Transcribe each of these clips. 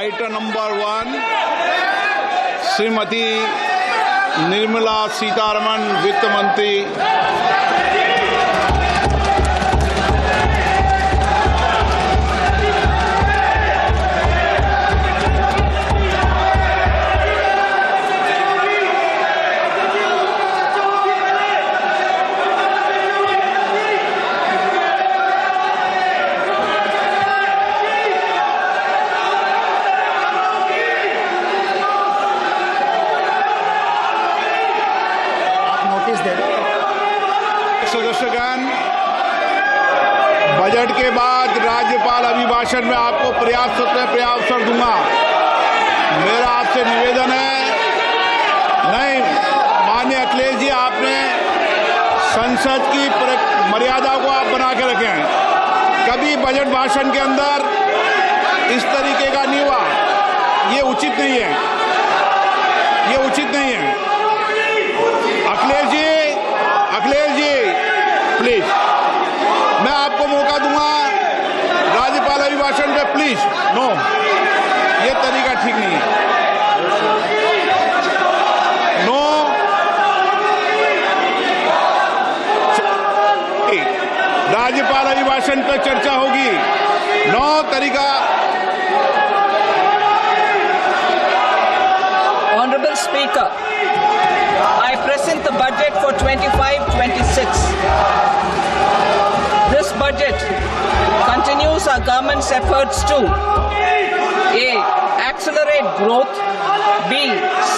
Item number 1, Srimati Nirmala Sitharaman, Vitt Mantri. सदस्यगण, budget के बाद राज्यपाल अभिभाषण में आपको पर्याप्त अवसर दूंगा। मेरा आपसे निवेदन है, नहीं माननीय अखिलेश जी, आपने संसद की मर्यादा को आप बना के रखें। कभी बजट भाषण के अंदर इस तरीके का नहीं हुआ, ये उचित नहीं है, ये उचित नहीं है। अखिलेश जी प्लीज, मैं आपको मौका दूंगा राज्यपाल अभिभाषण पे, प्लीज। नो, ये तरीका ठीक नहीं है। नो, राज्यपाल अभिभाषण पे चर्चा होगी। नो तरीका। Honorable Speaker, I present the budget for 25-26. This budget continues our government's efforts to A. Accelerate growth, B.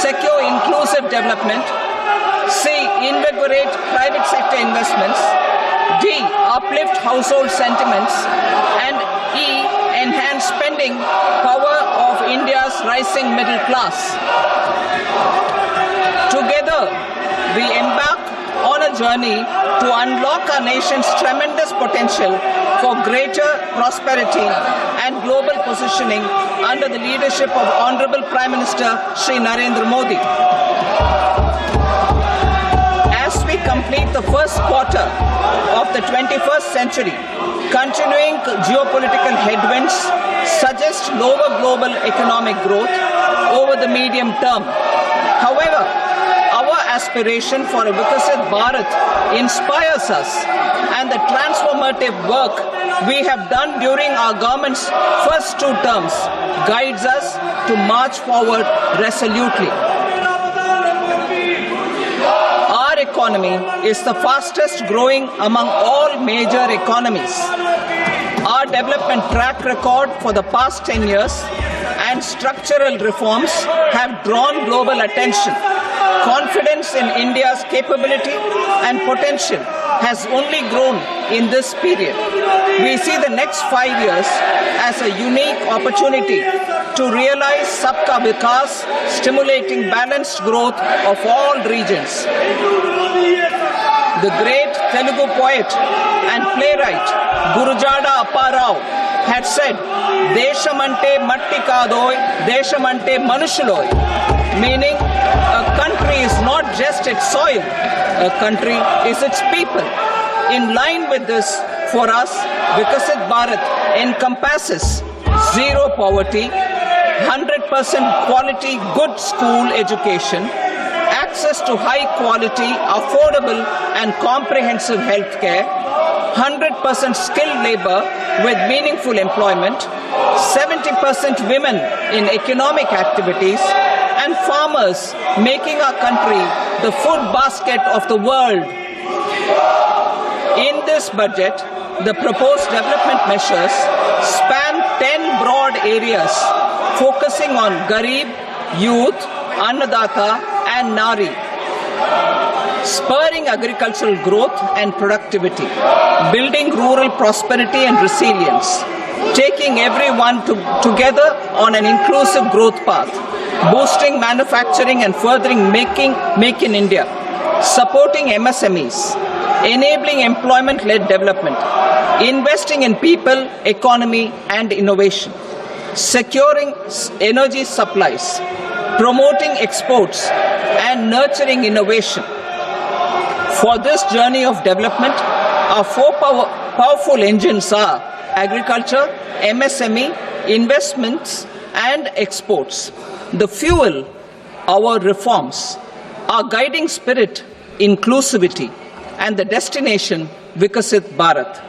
Secure inclusive development, C. Invigorate private sector investments, D. Uplift household sentiments, and E. Enhance spending power of India's rising middle class. Together, we embark on a journey to unlock our nation's tremendous potential for greater prosperity and global positioning under the leadership of Honorable Prime Minister Shri Narendra Modi. As we complete the first quarter of the 21st century, continuing geopolitical headwinds suggest lower global economic growth over the medium term. However, our aspiration for a Vikasit Bharat inspires us, and the transformative work we have done during our government's first 2 terms guides us to march forward resolutely. Our economy is the fastest growing among all major economies. Our development track record for the past 10 years and structural reforms have drawn global attention. Confidence in India's capability and potential has only grown in this period. We see the next 5 years as a unique opportunity to realize Sabka Vikas, stimulating balanced growth of all regions. The great Telugu poet and playwright Gurujada Apparao had said, "Deshamante matti kadoy, deshamante manushuloy," meaning a country is not just its soil, a country is its people. In line with this, for us, Vikasit Bharat encompasses zero poverty, 100% quality good school education, access to high quality, affordable and comprehensive health care, 100% skilled labor with meaningful employment, 70% women in economic activities, and farmers making our country the food basket of the world. In this budget, the proposed development measures span 10 broad areas focusing on Garib, youth, Annadata and Nari, spurring agricultural growth and productivity, building rural prosperity and resilience, taking everyone together on an inclusive growth path, boosting manufacturing and furthering Make in India, supporting MSMEs, enabling employment-led development, investing in people, economy and innovation, securing energy supplies, promoting exports and nurturing innovation. For this journey of development, our 4 powerful engines are agriculture, MSME, investments and exports. The fuel, our reforms, our guiding spirit, inclusivity, and the destination, Vikasit Bharat.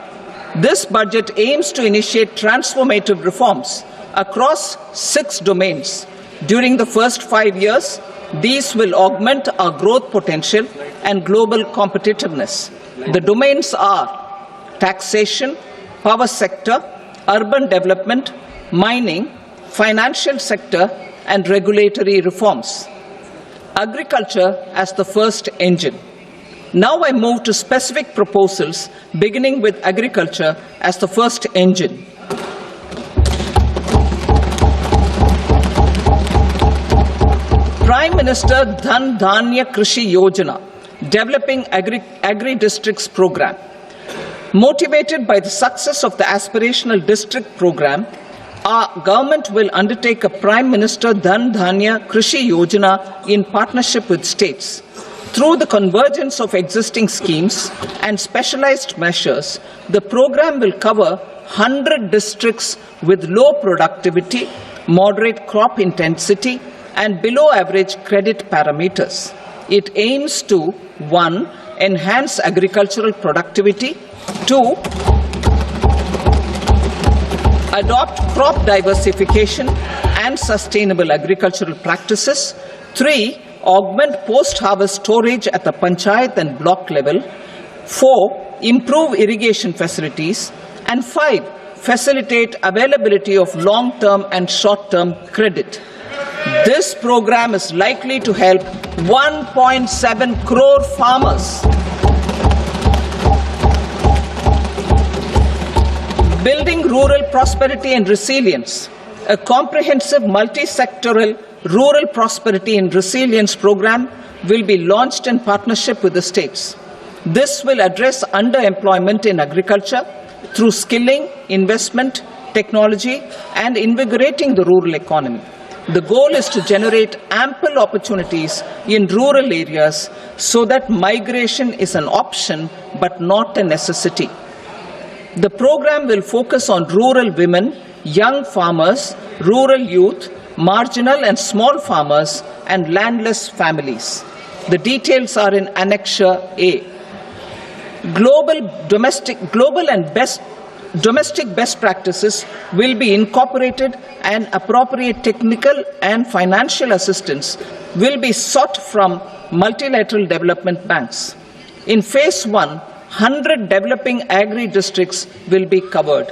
This budget aims to initiate transformative reforms across 6 domains. During the first 5 years, these will augment our growth potential and global competitiveness. The domains are taxation, power sector, urban development, mining, financial sector, and regulatory reforms. Agriculture as the first engine. Now I move to specific proposals, beginning with agriculture as the first engine. Prime Minister Dhan Dhanya Krishi Yojana, Developing Agri-Districts Program. Motivated by the success of the Aspirational District Program, our government will undertake a Prime Minister Dhan Dhanya Krishi Yojana in partnership with states. Through the convergence of existing schemes and specialized measures, the program will cover 100 districts with low productivity, moderate crop intensity, and below average credit parameters. It aims to 1. Enhance agricultural productivity, 2. Adopt crop diversification and sustainable agricultural practices, 3. Augment post-harvest storage at the panchayat and block level, 4. Improve irrigation facilities, and 5. Facilitate availability of long-term and short-term credit. This program is likely to help 1.7 crore farmers. Building rural prosperity and resilience. A comprehensive multi-sectoral rural prosperity and resilience program will be launched in partnership with the states. This will address underemployment in agriculture through skilling, investment, technology, and invigorating the rural economy. The goal is to generate ample opportunities in rural areas so that migration is an option but not a necessity. The program will focus on rural women, young farmers, rural youth, marginal and small farmers, and landless families. The details are in Annexure A. Domestic best practices will be incorporated, and appropriate technical and financial assistance will be sought from multilateral development banks. In Phase 1, 100 developing agri-districts will be covered.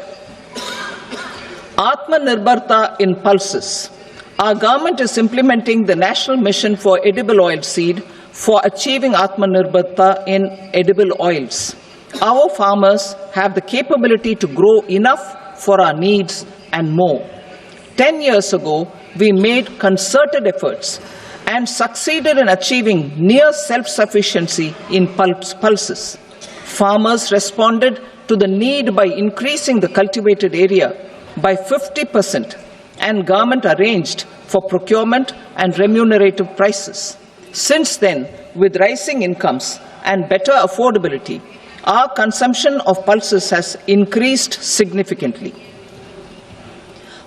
Atmanirbharta in pulses. Our government is implementing the National Mission for Edible Oilseed for achieving Atmanirbharta in edible oils. Our farmers have the capability to grow enough for our needs and more. 10 years ago, we made concerted efforts and succeeded in achieving near self-sufficiency in pulses. Farmers responded to the need by increasing the cultivated area by 50%, and government arranged for procurement and remunerative prices. Since then, with rising incomes and better affordability, our consumption of pulses has increased significantly.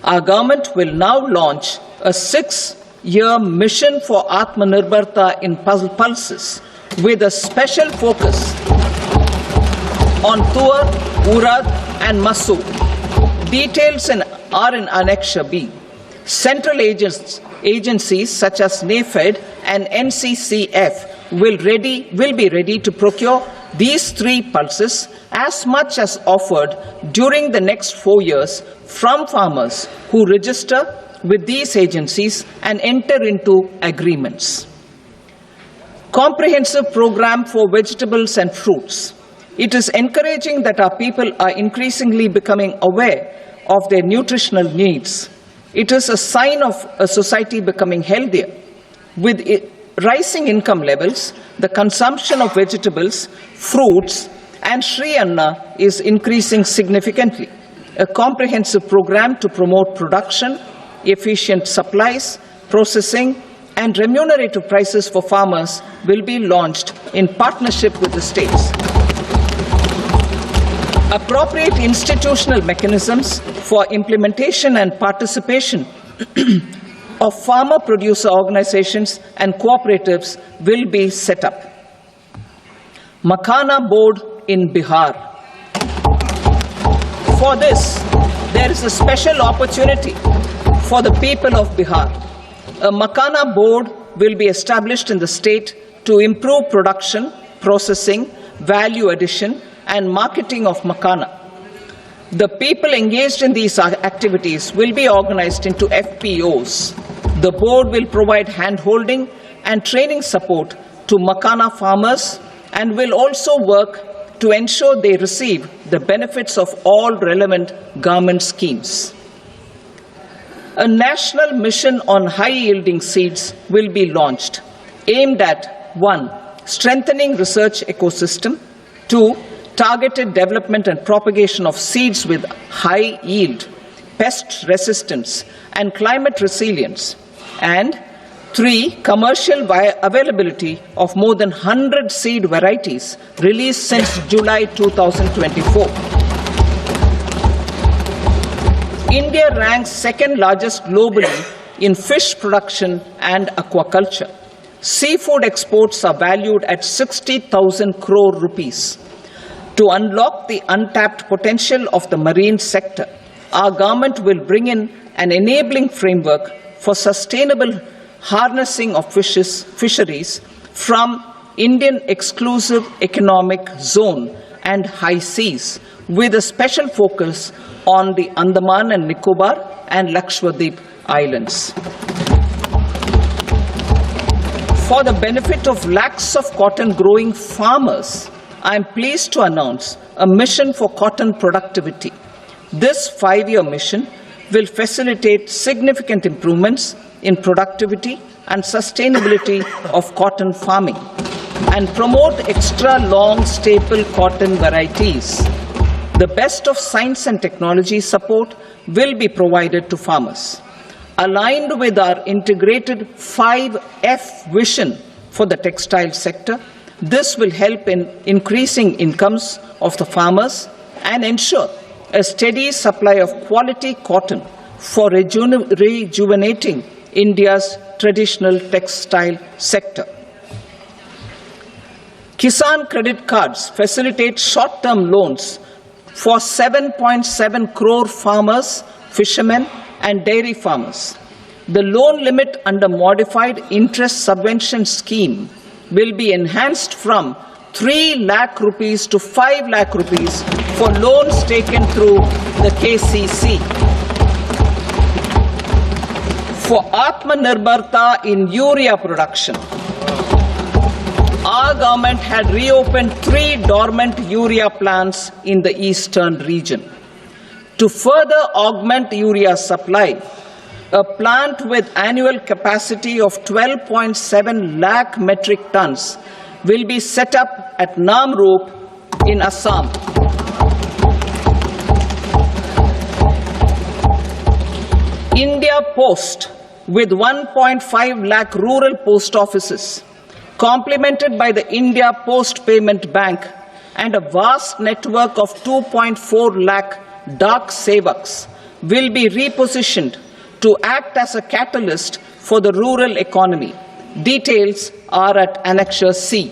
Our government will now launch a 6-year mission for Atmanirbharta in pulses with a special focus on Tuar, Urad and Masoor. Details are in Annexure B. Central agencies such as NAFED and NCCF will be ready to procure these 3 pulses as much as offered during the next 4 years from farmers who register with these agencies and enter into agreements. Comprehensive program for vegetables and fruits. It is encouraging that our people are increasingly becoming aware of their nutritional needs. It is a sign of a society becoming healthier. With rising income levels, the consumption of vegetables, fruits, and Shri Anna is increasing significantly. A comprehensive program to promote production, efficient supplies, processing, and remunerative prices for farmers will be launched in partnership with the states. Appropriate institutional mechanisms for implementation and participation of farmer producer organizations and cooperatives will be set up. Makhana Board in Bihar. For this, there is a special opportunity for the people of Bihar. A Makhana Board will be established in the state to improve production, processing, value addition, and marketing of makhana. The people engaged in these activities will be organized into FPOs. The board will provide hand-holding and training support to makhana farmers and will also work to ensure they receive the benefits of all relevant government schemes. A national mission on high-yielding seeds will be launched, aimed at 1. Strengthening research ecosystem, 2. Targeted development and propagation of seeds with high yield, pest resistance, and climate resilience, and 3. Commercial availability of more than 100 seed varieties released since July 2024. India ranks second largest globally in fish production and aquaculture. Seafood exports are valued at 60,000 crore rupees. To unlock the untapped potential of the marine sector, our government will bring in an enabling framework for sustainable harnessing of fisheries from Indian exclusive economic zone and high seas, with a special focus on the Andaman and Nicobar and Lakshadweep Islands. For the benefit of lakhs of cotton growing farmers, I am pleased to announce a mission for cotton productivity. This 5-year mission will facilitate significant improvements in productivity and sustainability of cotton farming and promote extra long staple cotton varieties. The best of science and technology support will be provided to farmers. Aligned with our integrated 5F vision for the textile sector, this will help in increasing incomes of the farmers and ensure a steady supply of quality cotton for rejuvenating India's traditional textile sector. Kisan credit cards facilitate short-term loans for 7.7 crore farmers, fishermen, and dairy farmers. The loan limit under modified interest subvention scheme will be enhanced from 3 lakh rupees to 5 lakh rupees for loans taken through the KCC. For Atmanirbharta in urea production, our government had reopened 3 dormant urea plants in the eastern region. To further augment urea supply, a plant with annual capacity of 12.7 lakh metric tons will be set up at Namrup in Assam. India Post, with 1.5 lakh rural post offices, complemented by the India Post Payment Bank and a vast network of 2.4 lakh Dak Sevaks, will be repositioned to act as a catalyst for the rural economy. Details are at Annexure C.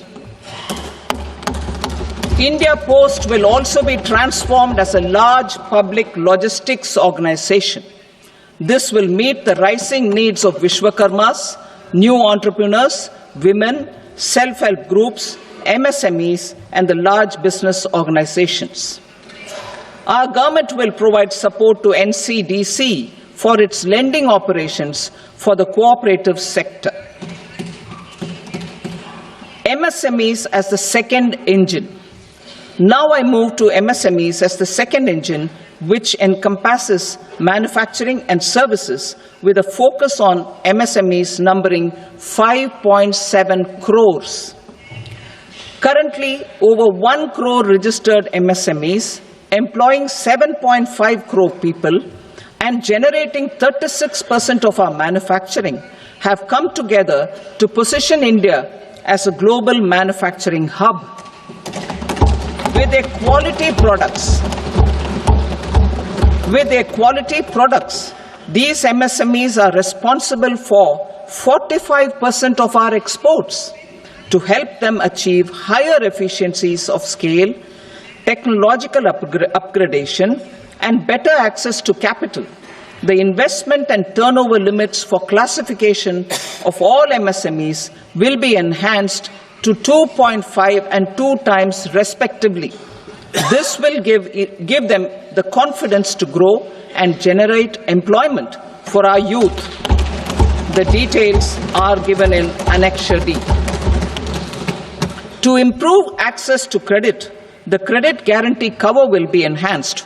India Post will also be transformed as a large public logistics organization. This will meet the rising needs of Vishwakarmas, new entrepreneurs, women, self-help groups, MSMEs, and the large business organizations. Our government will provide support to NCDC for its lending operations for the cooperative sector. MSMEs as the second engine. Now I move to MSMEs as the second engine, which encompasses manufacturing and services with a focus on MSMEs numbering 5.7 crores. Currently, over 1 crore registered MSMEs, employing 7.5 crore people and generating 36% of our manufacturing, have come together to position India as a global manufacturing hub. With their quality products, These MSMEs are responsible for 45% of our exports. To help them achieve higher efficiencies of scale, technological upgradation, and better access to capital, the investment and turnover limits for classification of all MSMEs will be enhanced to 2.5 and 2 times respectively. This will give them the confidence to grow and generate employment for our youth. The details are given in Annexure D. To improve access to credit, the credit guarantee cover will be enhanced.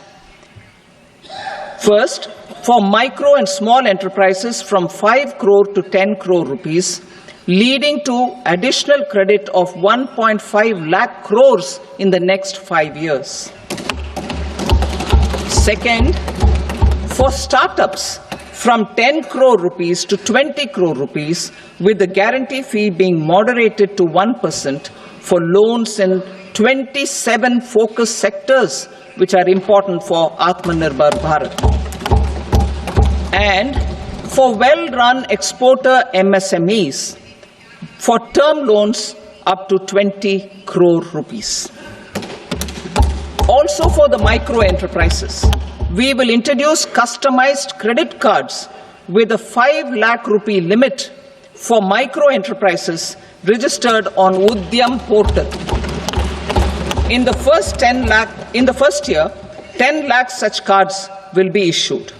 First, for micro and small enterprises from 5 crore to 10 crore rupees, leading to additional credit of 1.5 lakh crores in the next 5 years. Second, for startups from 10 crore rupees to 20 crore rupees, with the guarantee fee being moderated to 1% for loans in 27 focus sectors which are important for Atmanirbhar Bharat. And for well-run exporter MSMEs, for term loans up to 20 crore rupees. Also for the micro enterprises, we will introduce customized credit cards with a 5 lakh rupee limit for micro enterprises registered on Udyam portal. In the first year, 10 lakh such cards will be issued.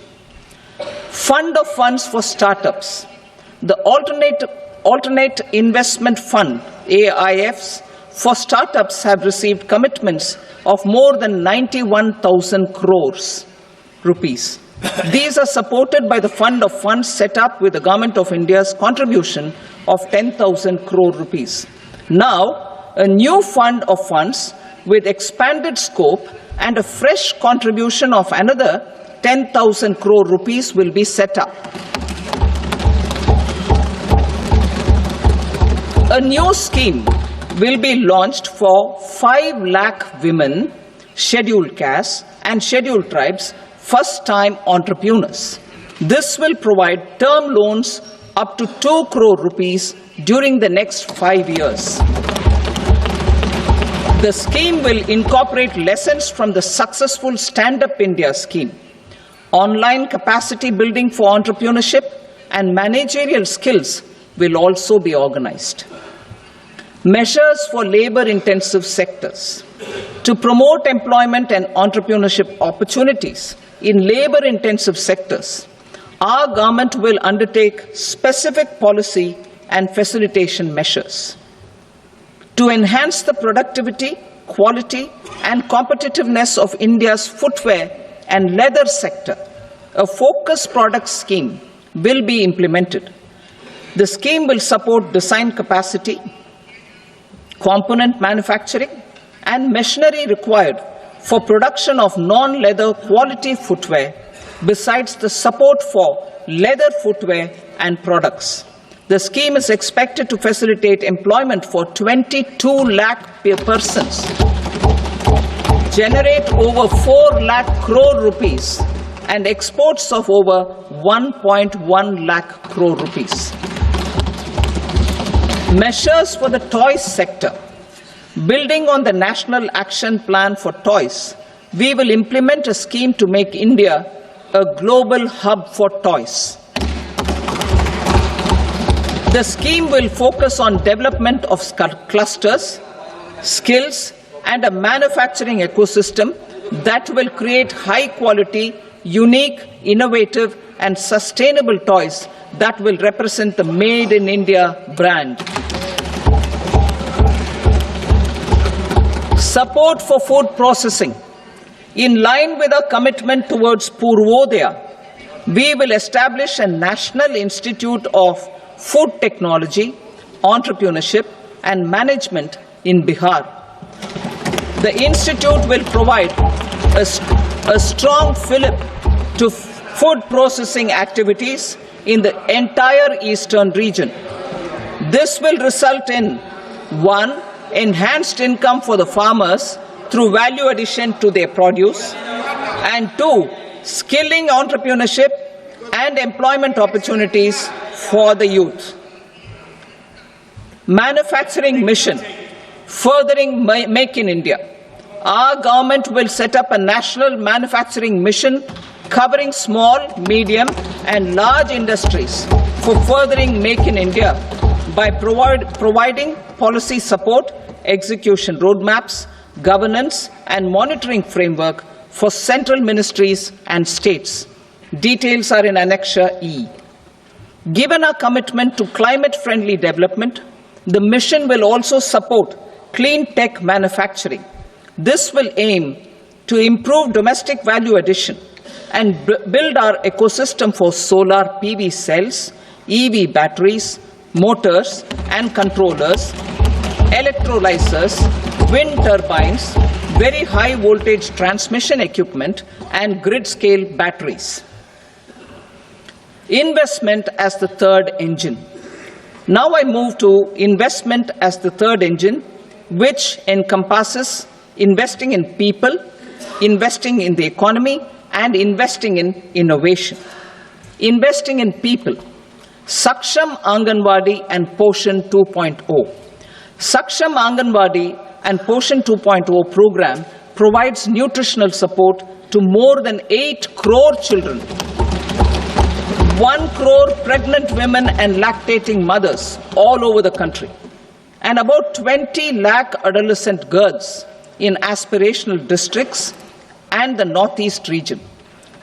Fund of funds for startups. The Alternate Investment Fund, AIFs, for startups have received commitments of more than 91,000 crores rupees. These are supported by the fund of funds set up with the Government of India's contribution of 10,000 crore rupees. Now, a new fund of funds with expanded scope and a fresh contribution of another 10,000 crore rupees will be set up. A new scheme will be launched for 5 lakh women, scheduled castes and scheduled tribes, first-time entrepreneurs. This will provide term loans up to 2 crore rupees during the next 5 years. The scheme will incorporate lessons from the successful Stand Up India scheme. Online capacity building for entrepreneurship and managerial skills will also be organized. Measures for labor-intensive sectors. To promote employment and entrepreneurship opportunities in labor-intensive sectors, our government will undertake specific policy and facilitation measures. To enhance the productivity, quality, and competitiveness of India's footwear and leather sector, a focus product scheme will be implemented. The scheme will support design capacity, component manufacturing, and machinery required for production of non-leather quality footwear, besides the support for leather footwear and products. The scheme is expected to facilitate employment for 22 lakh persons, generate over 4 lakh crore rupees, and exports of over 1.1 lakh crore rupees. Measures for the toys sector. Building on the National Action Plan for Toys, we will implement a scheme to make India a global hub for toys. The scheme will focus on development of clusters, skills, and a manufacturing ecosystem that will create high-quality, unique, innovative, and sustainable toys that will represent the Made in India brand. Support for food processing. In line with our commitment towards Purvodaya, we will establish a National Institute of Food Technology, Entrepreneurship and Management in Bihar. The institute will provide a strong fillip to food processing activities in the entire eastern region. This will result in 1. Enhanced income for the farmers through value addition to their produce, and 2. Skilling entrepreneurship and employment opportunities for the youth. Manufacturing mission, furthering Make in India. Our government will set up a national manufacturing mission covering small, medium and large industries for furthering Make in India by providing policy support, execution roadmaps, governance and monitoring framework for central ministries and states. Details are in Annexure E. Given our commitment to climate-friendly development, the mission will also support clean tech manufacturing. This will aim to improve domestic value addition and build our ecosystem for solar PV cells, EV batteries, motors and controllers, electrolyzers, wind turbines, very high voltage transmission equipment and grid-scale batteries. Investment as the third engine. Now I move to investment as the third engine, which encompasses investing in people, investing in the economy, and investing in innovation. Investing in people. Saksham Anganwadi and Poshan 2.0. Saksham Anganwadi and Poshan 2.0 program provides nutritional support to more than 8 crore children, 1 crore pregnant women and lactating mothers all over the country, and about 20 lakh adolescent girls in aspirational districts and the Northeast region.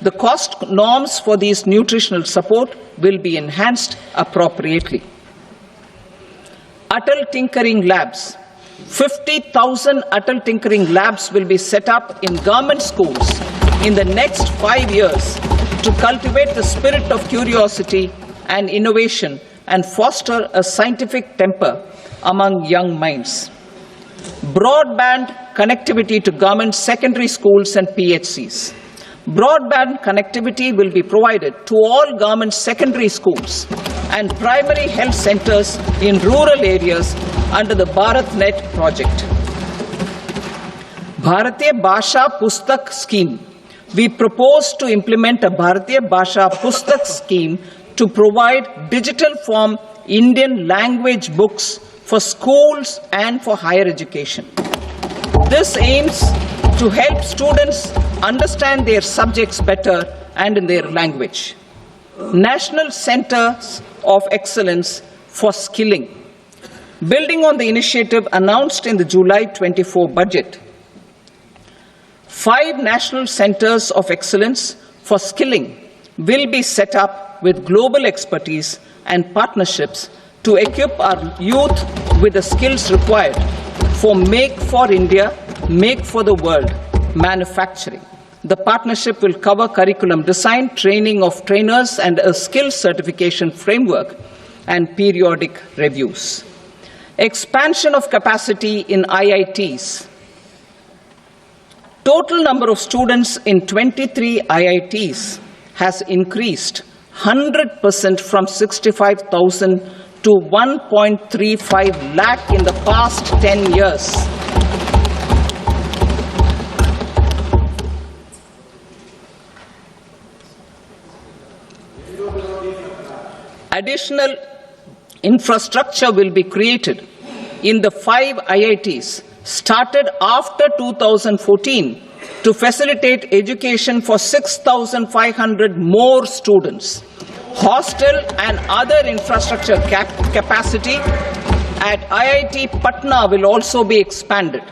The cost norms for these nutritional support will be enhanced appropriately. Atal Tinkering Labs. 50,000 Atal Tinkering Labs will be set up in government schools in the next 5 years to cultivate the spirit of curiosity and innovation and foster a scientific temper among young minds. Broadband connectivity to government secondary schools and PHCs. Broadband connectivity will be provided to all government secondary schools and primary health centers in rural areas under the BharatNet project. Bharatiya Bhasha Pustak Scheme. We propose to implement a Bharatiya Bhasha Pustak scheme to provide digital form Indian language books for schools and for higher education. This aims to help students understand their subjects better and in their language. National Centers of Excellence for Skilling. Building on the initiative announced in the July 24 budget, 5 National Centers of Excellence for Skilling will be set up with global expertise and partnerships to equip our youth with the skills required for Make for India, Make for the World manufacturing. The partnership will cover curriculum design, training of trainers, and a skills certification framework and periodic reviews. Expansion of capacity in IITs. Total number of students in 23 IITs has increased 100% from 65,000 to 1.35 lakh in the past 10 years. Additional infrastructure will be created in the 5 IITs started after 2014 to facilitate education for 6,500 more students. Hostel and other infrastructure capacity at IIT Patna will also be expanded.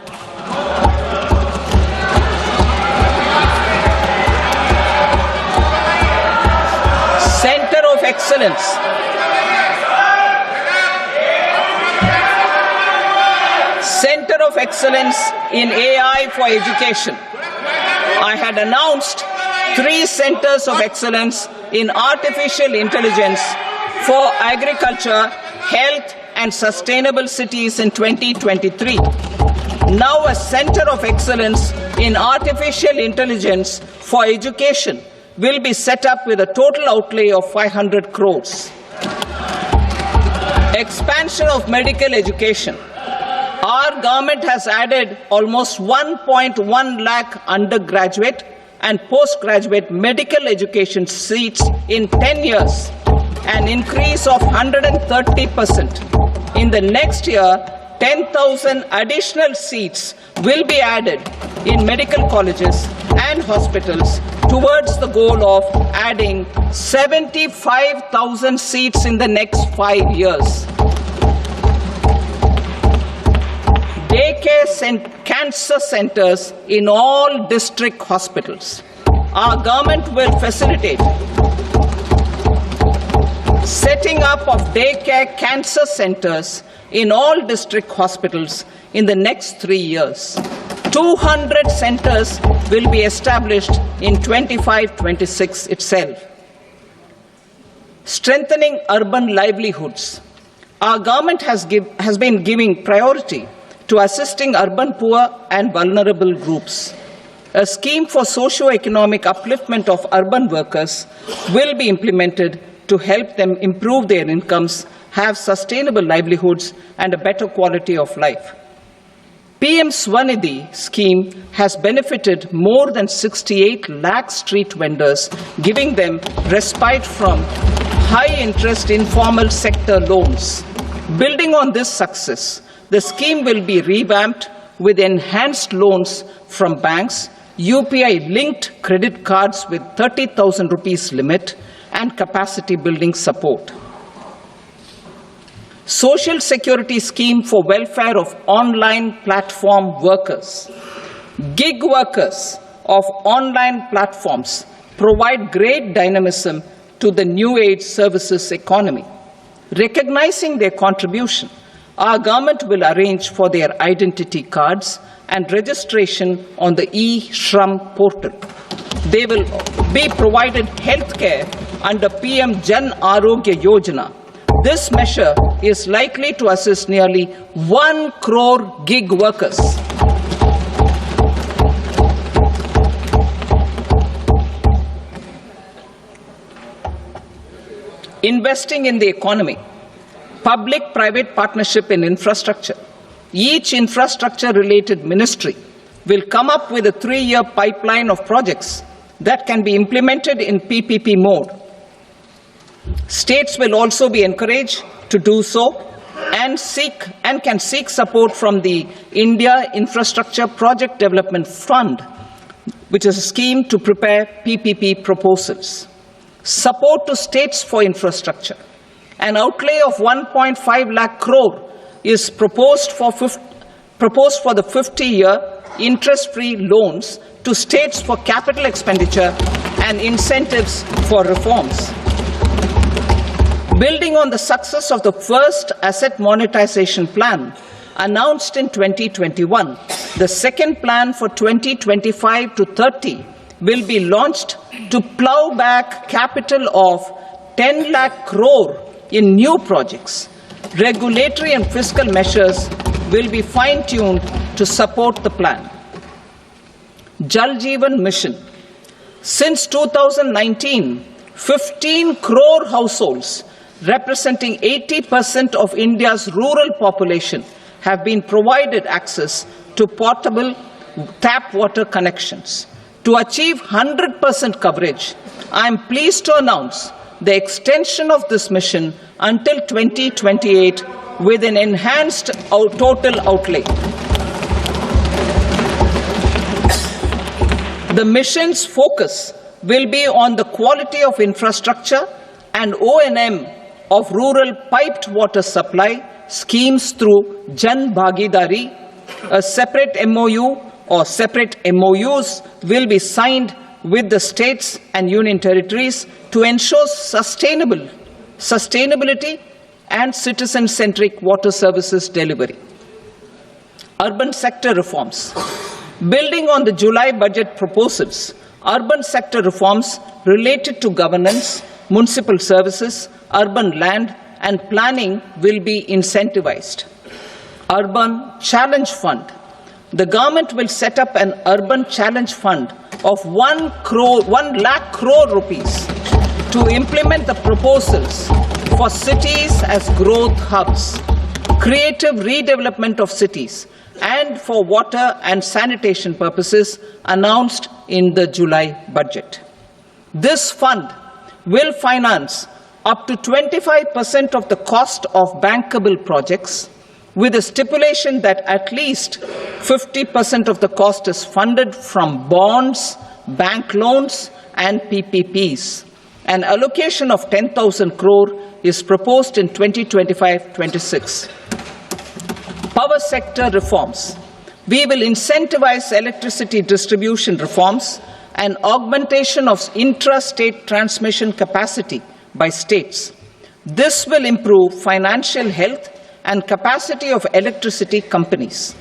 Center of Excellence. Center of Excellence in AI for Education. I had announced 3 centers of excellence in artificial intelligence for agriculture, health, and sustainable cities in 2023. Now a center of excellence in artificial intelligence for education will be set up with a total outlay of 500 crores. Expansion of medical education. Our government has added almost 1.1 lakh undergraduate and postgraduate medical education seats in 10 years, an increase of 130%. In the next year, 10,000 additional seats will be added in medical colleges and hospitals towards the goal of adding 75,000 seats in the next 5 years. Daycare and cancer centers in all district hospitals. Our government will facilitate setting up of daycare cancer centers in all district hospitals in the next 3 years. 200 centers will be established in 25-26 itself. Strengthening urban livelihoods. Our government has been giving priority to assisting urban poor and vulnerable groups. A scheme for socio-economic upliftment of urban workers will be implemented to help them improve their incomes, have sustainable livelihoods, and a better quality of life. PM Swanidhi scheme has benefited more than 68 lakh street vendors, giving them respite from high-interest informal sector loans. Building on this success, the scheme will be revamped with enhanced loans from banks, UPI-linked credit cards with 30,000 rupees limit, and capacity building support. Social Security Scheme for welfare of online platform workers. Gig workers of online platforms provide great dynamism to the new age services economy. Recognizing their contribution, our government will arrange for their identity cards and registration on the e-Shram portal. They will be provided health care under PM Jan Arogya Yojana. This measure is likely to assist nearly 1 crore gig workers. Investing in the economy. Public-private partnership in infrastructure. Each infrastructure-related ministry will come up with a 3-year pipeline of projects that can be implemented in PPP mode. States will also be encouraged to do so and can seek support from the India Infrastructure Project Development Fund, which is a scheme to prepare PPP proposals. Support to states for infrastructure. An outlay of 1.5 lakh crore is proposed for the 50-year interest-free loans to states for capital expenditure and incentives for reforms. Building on the success of the first asset monetization plan announced in 2021, the second plan for 2025 to 30 will be launched to plow back capital of 10 lakh crore in new projects. Regulatory and fiscal measures will be fine-tuned to support the plan. Jal Jeevan Mission. Since 2019, 15 crore households representing 80% of India's rural population have been provided access to portable tap water connections. To achieve 100% coverage, I am pleased to announce the extension of this mission until 2028 with an enhanced total outlay. The mission's focus will be on the quality of infrastructure and O&M of rural piped water supply schemes through Jan Bhagidari. A separate MOU or separate MOUs will be signed with the states and union territories to ensure sustainability and citizen-centric water services delivery. Urban sector reforms. Building on the July budget proposals, urban sector reforms related to governance, municipal services, urban land and planning will be incentivized. Urban Challenge Fund. The government will set up an urban challenge fund of 1 lakh crore rupees to implement the proposals for cities as growth hubs, creative redevelopment of cities, and for water and sanitation purposes announced in the July budget. This fund will finance up to 25% of the cost of bankable projects, with a stipulation that at least 50% of the cost is funded from bonds, bank loans, and PPPs. An allocation of 10,000 crore is proposed in 2025-26. Power sector reforms. We will incentivize electricity distribution reforms and augmentation of intra-state transmission capacity by states. This will improve financial health and capacity of electricity companies.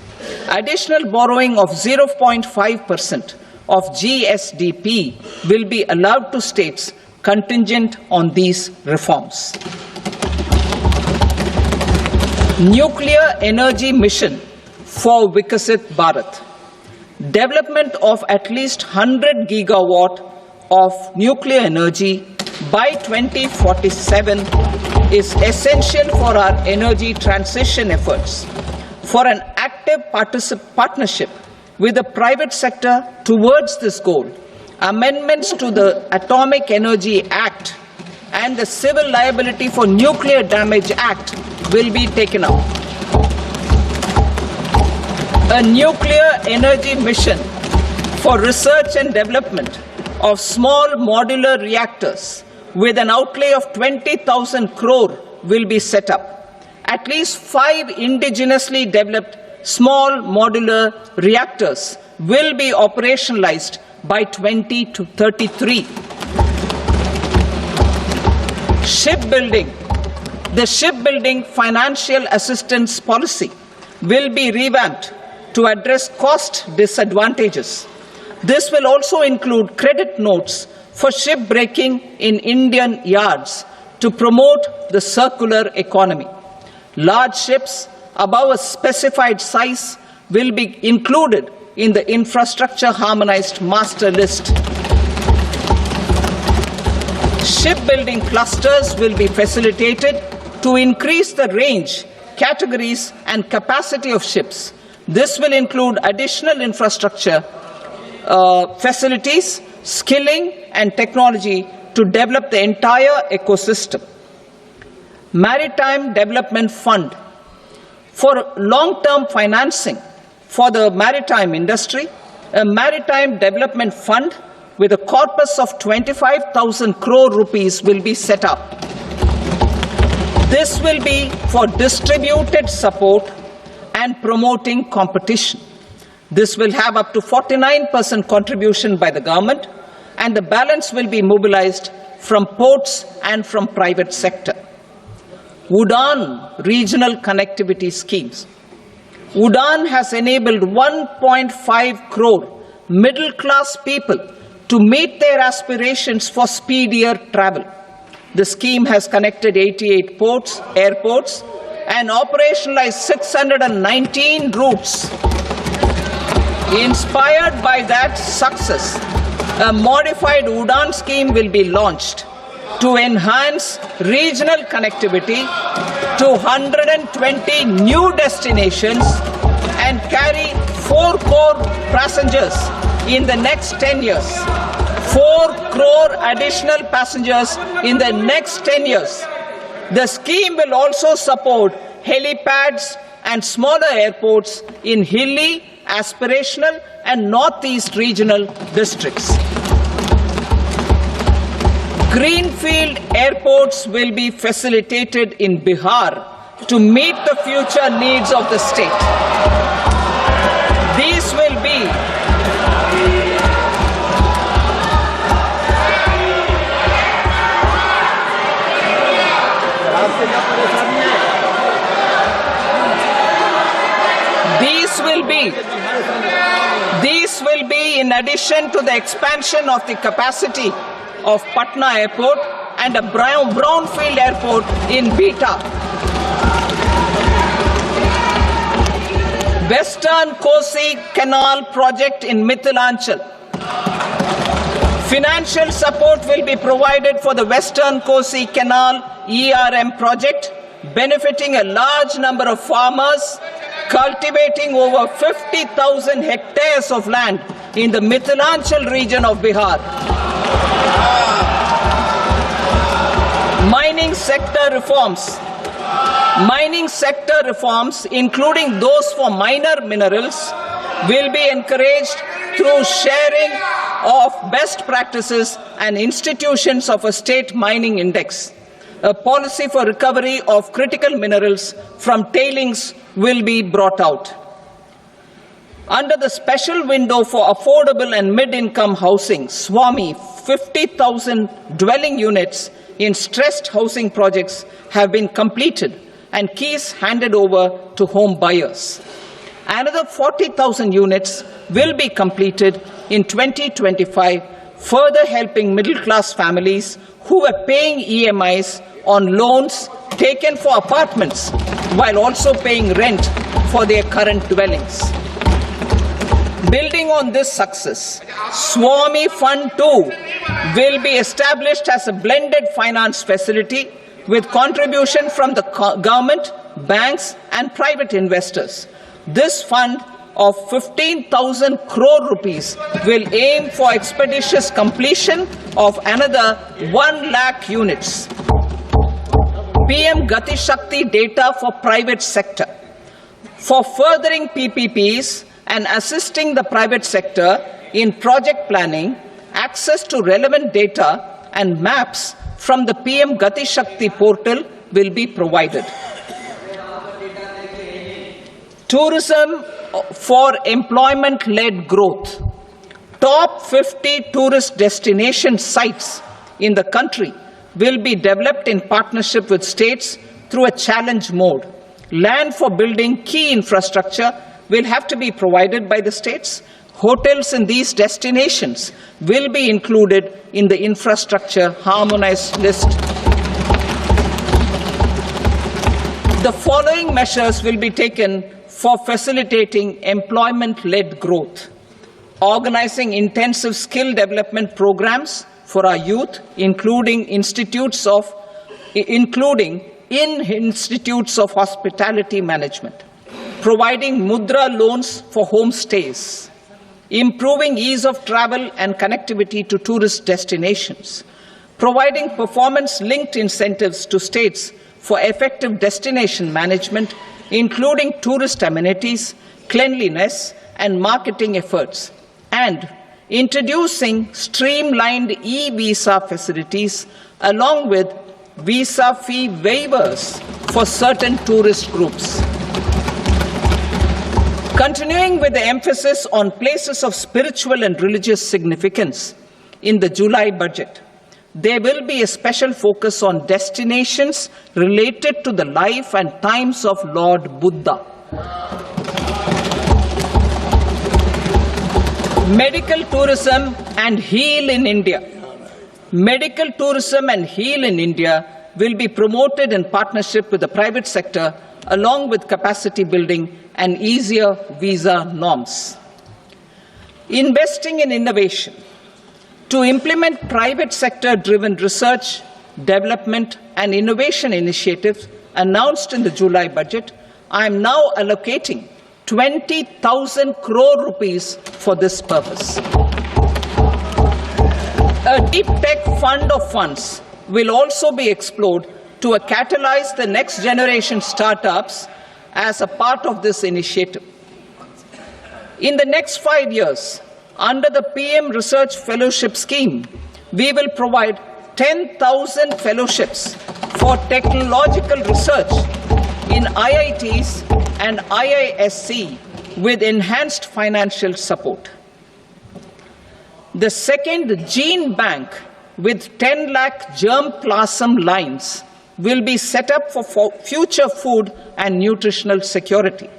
Additional borrowing of 0.5% of GSDP will be allowed to states contingent on these reforms. Nuclear energy mission for Vikasit Bharat. Development of at least 100 gigawatt of nuclear energy by 2047 is essential for our energy transition efforts. For an active partnership with the private sector towards this goal, amendments to the Atomic Energy Act and the Civil Liability for Nuclear Damage Act will be taken up. A nuclear energy mission for research and development of small modular reactors with an outlay of 20,000 crore will be set up. At least 5 indigenously developed small modular reactors will be operationalized by 2033. Shipbuilding. The shipbuilding financial assistance policy will be revamped to address cost disadvantages. This will also include credit notes for shipbreaking in Indian yards to promote the circular economy. Large ships above a specified size will be included in the infrastructure harmonized master list. Shipbuilding clusters will be facilitated to increase the range, categories, and capacity of ships. This will include additional infrastructure, facilities, skilling, and technology to develop the entire ecosystem. Maritime Development Fund. For long-term financing for the maritime industry, a Maritime Development Fund with a corpus of 25,000 crore rupees will be set up. This will be for distributed support and promoting competition. This will have up to 49% contribution by the government, and the balance will be mobilized from ports and from private sector. UDAN regional connectivity schemes. UDAN has enabled 1.5 crore middle-class people to meet their aspirations for speedier travel. The scheme has connected 88 ports, airports, and operationalized 619 routes. Inspired by that success, a modified UDAN scheme will be launched to enhance regional connectivity to 120 new destinations and carry 4 crore passengers in the next 10 years. 4 crore additional passengers in the next 10 years. The scheme will also support helipads and smaller airports in hilly, aspirational, and northeast regional districts. Greenfield airports will be facilitated in Bihar to meet the future needs of the state. These will be in addition to the expansion of the capacity of Patna Airport and a brownfield airport in Beta. Western Kosi Canal project in Mithilanchal. Financial support will be provided for the Western Kosi Canal ERM project, benefiting a large number of farmers cultivating over 50,000 hectares of land in the Mithilanchal region of Bihar. Mining sector reforms, including those for minor minerals, will be encouraged through sharing of best practices and institutions of a state mining index. A policy for recovery of critical minerals from tailings will be brought out. Under the special window for affordable and mid-income housing, SWAMI, 50,000 dwelling units in stressed housing projects have been completed and keys handed over to home buyers. Another 40,000 units will be completed in 2025, further helping middle-class families who were paying EMIs on loans taken for apartments while also paying rent for their current dwellings. Building on this success, SWAMI Fund 2 will be established as a blended finance facility with contribution from the government, banks and private investors. This fund of 15,000 crore rupees will aim for expeditious completion of another 1 lakh units. PM Gati Shakti data for private sector. For furthering PPPs and assisting the private sector in project planning, access to relevant data and maps from the PM Gati Shakti portal will be provided. Tourism for employment-led growth. Top 50 tourist destination sites in the country will be developed in partnership with states through a challenge mode. Land for building key infrastructure will have to be provided by the states. Hotels in these destinations will be included in the infrastructure harmonized list. The following measures will be taken for facilitating employment-led growth. Organizing intensive skill development programs for our youth, including in institutes of hospitality management. Providing mudra loans for homestays. Improving ease of travel and connectivity to tourist destinations. Providing performance-linked incentives to states for effective destination management, including tourist amenities, cleanliness, and marketing efforts, and introducing streamlined e-visa facilities along with visa fee waivers for certain tourist groups. Continuing with the emphasis on places of spiritual and religious significance, in the July budget, there will be a special focus on destinations related to the life and times of Lord Buddha. Medical tourism and heal in India. Medical tourism and heal in India will be promoted in partnership with the private sector along with capacity building and easier visa norms. Investing in innovation. To implement private sector-driven research, development and innovation initiatives announced in the July budget, I am now allocating 20,000 crore rupees for this purpose. A deep tech fund of funds will also be explored to catalyze the next generation startups as a part of this initiative. In the next 5 years, under the PM Research Fellowship Scheme, we will provide 10,000 fellowships for technological research in IITs and IISc with enhanced financial support. The second gene bank with 10 lakh germplasm lines will be set up for future food and nutritional security.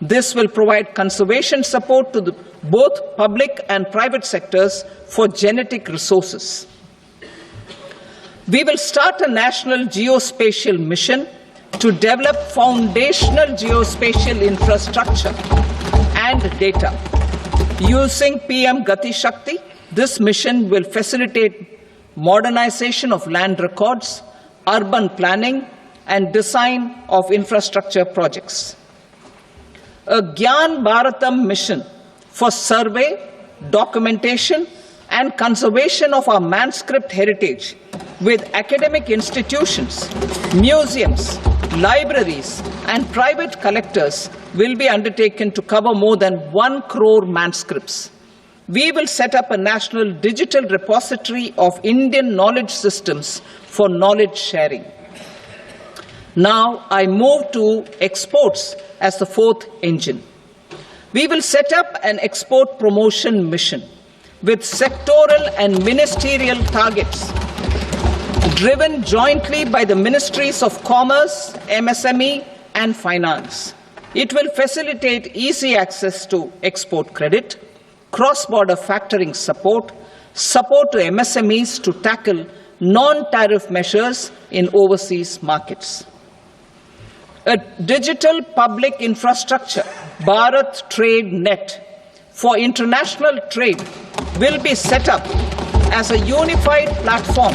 This will provide conservation support to both public and private sectors for genetic resources. We will start a national geospatial mission to develop foundational geospatial infrastructure and data. Using PM Gati Shakti, this mission will facilitate modernization of land records, urban planning, and design of infrastructure projects. a Gyan Bharatam mission for survey, documentation, and conservation of our manuscript heritage with academic institutions, museums, libraries, and private collectors will be undertaken to cover more than 1 crore manuscripts. We will set up a national digital repository of Indian knowledge systems for knowledge sharing. Now I move to exports as the fourth engine. We will set up an export promotion mission with sectoral and ministerial targets driven jointly by the Ministries of Commerce, MSME, and Finance. It will facilitate easy access to export credit, cross-border factoring support, support to MSMEs to tackle non-tariff measures in overseas markets. A digital public infrastructure, Bharat Trade Net, for international trade will be set up as a unified platform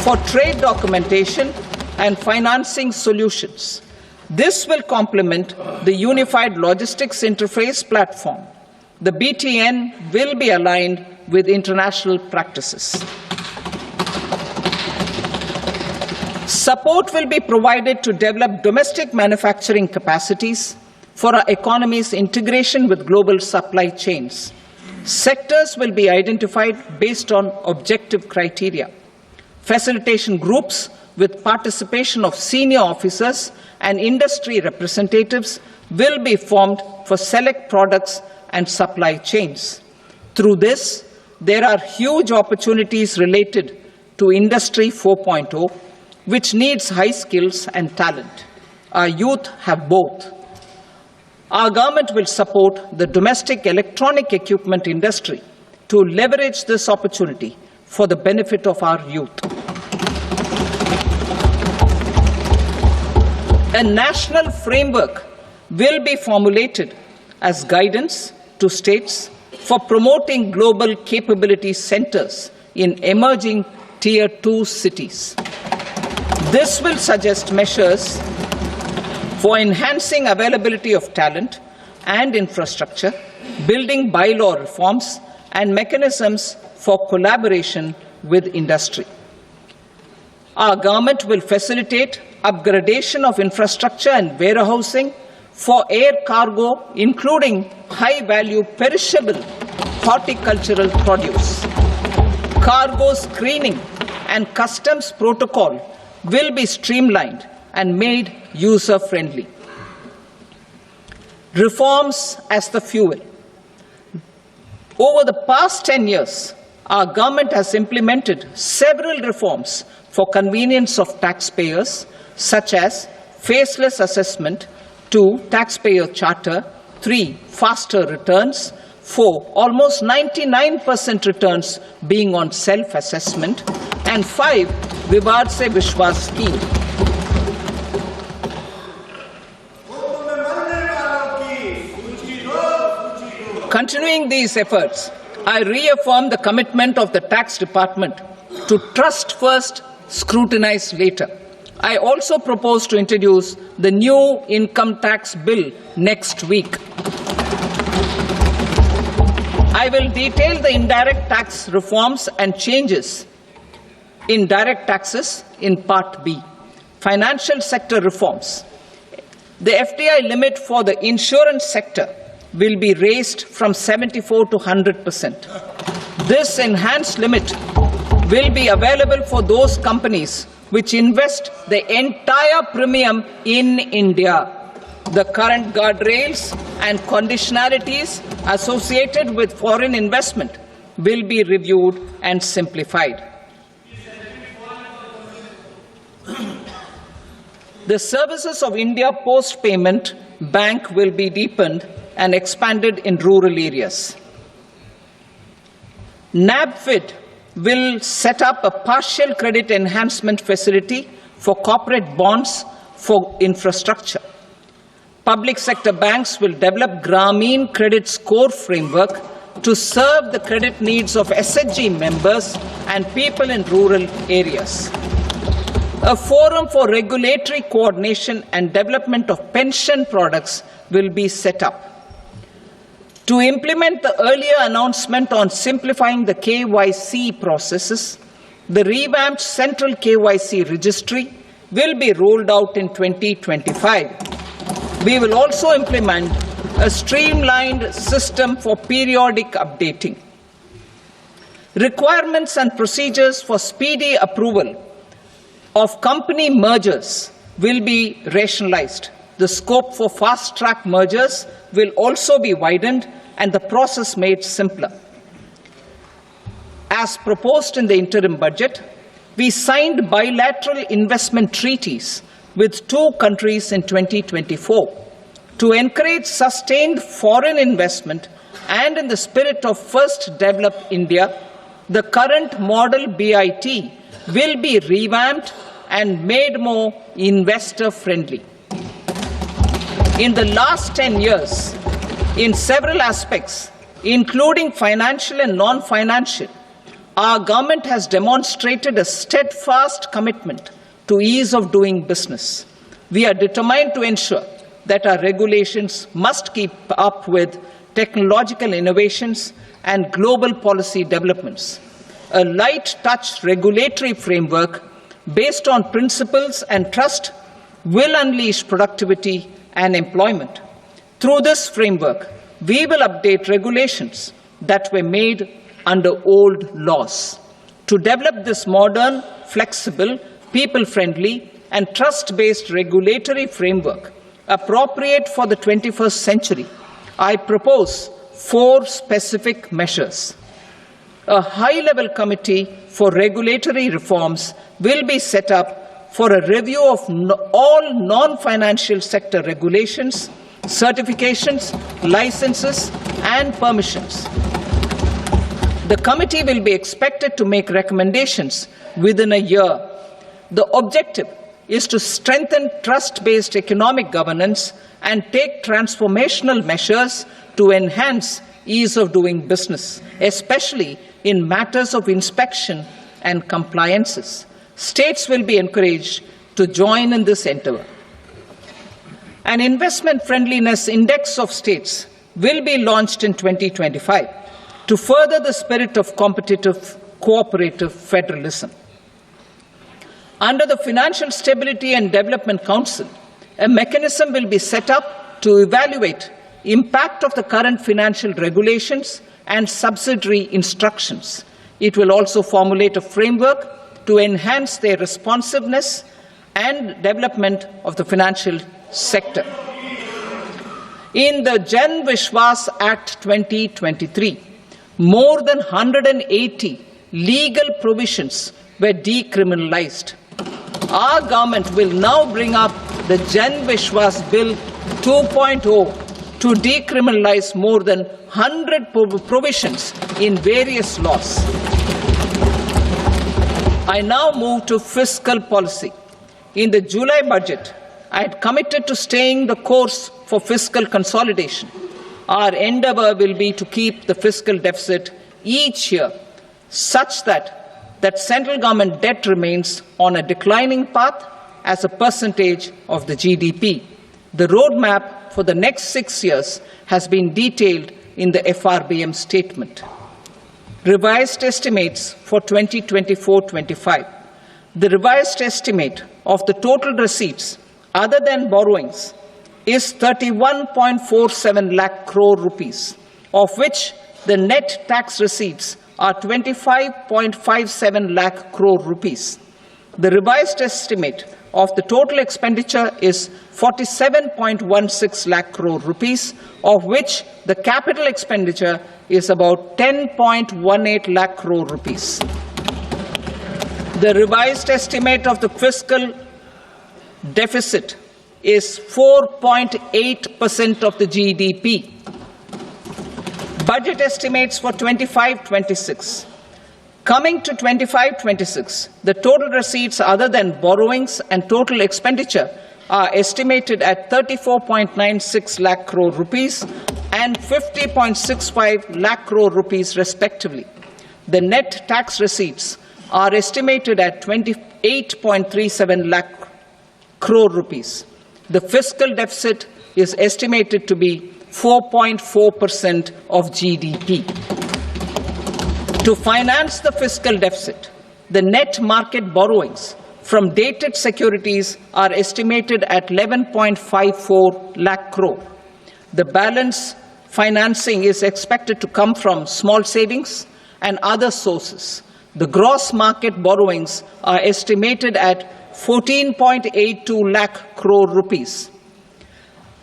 for trade documentation and financing solutions. This will complement the Unified Logistics Interface platform. The BTN will be aligned with international practices. Support will be provided to develop domestic manufacturing capacities for our economy's integration with global supply chains. Sectors will be identified based on objective criteria. Facilitation groups with participation of senior officers and industry representatives will be formed for select products and supply chains. Through this, there are huge opportunities related to Industry 4.0, which needs high skills and talent. Our youth have both. Our government will support the domestic electronic equipment industry to leverage this opportunity for the benefit of our youth. A national framework will be formulated as guidance to states for promoting global capability centers in emerging Tier 2 cities. This will suggest measures for enhancing availability of talent and infrastructure, building bylaw reforms, and mechanisms for collaboration with industry. Our government will facilitate upgradation of infrastructure and warehousing for air cargo, including high-value perishable horticultural produce. Cargo screening and customs protocol will be streamlined and made user-friendly. Reforms as the fuel. Over the past 10 years, our government has implemented several reforms for convenience of taxpayers, such as faceless assessment, 2, taxpayer charter, 3, faster returns, 4, almost 99% returns being on self-assessment, and 5, Vivad Se Vishwas scheme. Continuing these efforts, I reaffirm the commitment of the Tax Department to trust first, scrutinize later. I also propose to introduce the new income tax bill next week. I will detail the indirect tax reforms and changes in direct taxes in Part B. Financial sector reforms. The FDI limit for the insurance sector will be raised from 74 to 100%. This enhanced limit will be available for those companies which invest the entire premium in India. The current guardrails and conditionalities associated with foreign investment will be reviewed and simplified. The services of India Post Payment Bank will be deepened and expanded in rural areas. NABFID will set up a partial credit enhancement facility for corporate bonds for infrastructure. Public sector banks will develop Grameen Credit Score framework to serve the credit needs of SHG members and people in rural areas. A forum for regulatory coordination and development of pension products will be set up. To implement the earlier announcement on simplifying the KYC processes, the revamped Central KYC Registry will be rolled out in 2025. We will also implement a streamlined system for periodic updating. Requirements and procedures for speedy approval of company mergers will be rationalized. The scope for fast-track mergers will also be widened and the process made simpler. As proposed in the interim budget, we signed bilateral investment treaties with 2 countries in 2024 to encourage sustained foreign investment, and in the spirit of First Develop India, the current model BIT will be revamped and made more investor-friendly. In the last 10 years, in several aspects, including financial and non-financial, our government has demonstrated a steadfast commitment to ease of doing business. We are determined to ensure that our regulations must keep up with technological innovations and global policy developments. A light-touch regulatory framework based on principles and trust will unleash productivity and employment. Through this framework, we will update regulations that were made under old laws. To develop this modern, flexible, people-friendly, and trust-based regulatory framework appropriate for the 21st century, I propose 4 specific measures. A high-level committee for regulatory reforms will be set up for a review of all non-financial sector regulations, certifications, licenses, and permissions. The committee will be expected to make recommendations within a year. The objective is to strengthen trust-based economic governance and take transformational measures to enhance ease of doing business, especially in matters of inspection and compliances. States will be encouraged to join in this endeavor. An investment friendliness index of states will be launched in 2025 to further the spirit of competitive, cooperative federalism. Under the Financial Stability and Development Council, a mechanism will be set up to evaluate impact of the current financial regulations and subsidiary instructions. It will also formulate a framework to enhance their responsiveness and development of the financial sector. In the Jan Vishwas Act 2023, more than 180 legal provisions were decriminalized. Our government will now bring up the Jan Vishwas Bill 2.0 to decriminalize more than 100 provisions in various laws. I now move to fiscal policy. In the July budget, I had committed to staying the course for fiscal consolidation. Our endeavor will be to keep the fiscal deficit each year such that central government debt remains on a declining path as a percentage of the GDP. The roadmap for the next 6 years has been detailed in the FRBM statement. Revised estimates for 2024-25. The revised estimate of the total receipts other than borrowings is 31.47 lakh crore rupees, of which the net tax receipts are 25.57 lakh crore rupees. The revised estimate of the total expenditure is 47.16 lakh crore rupees, of which the capital expenditure is about 10.18 lakh crore rupees. The revised estimate of the fiscal deficit is 4.8% of the GDP. Budget estimates for 25-26. Coming to 25-26, the total receipts other than borrowings and total expenditure are estimated at 34.96 lakh crore rupees and 50.65 lakh crore rupees respectively. The net tax receipts are estimated at 28.37 lakh crore rupees. The fiscal deficit is estimated to be 4.4% of GDP. To finance the fiscal deficit, the net market borrowings from dated securities are estimated at 11.54 lakh crore. The balance financing is expected to come from small savings and other sources. The gross market borrowings are estimated at 14.82 lakh crore rupees.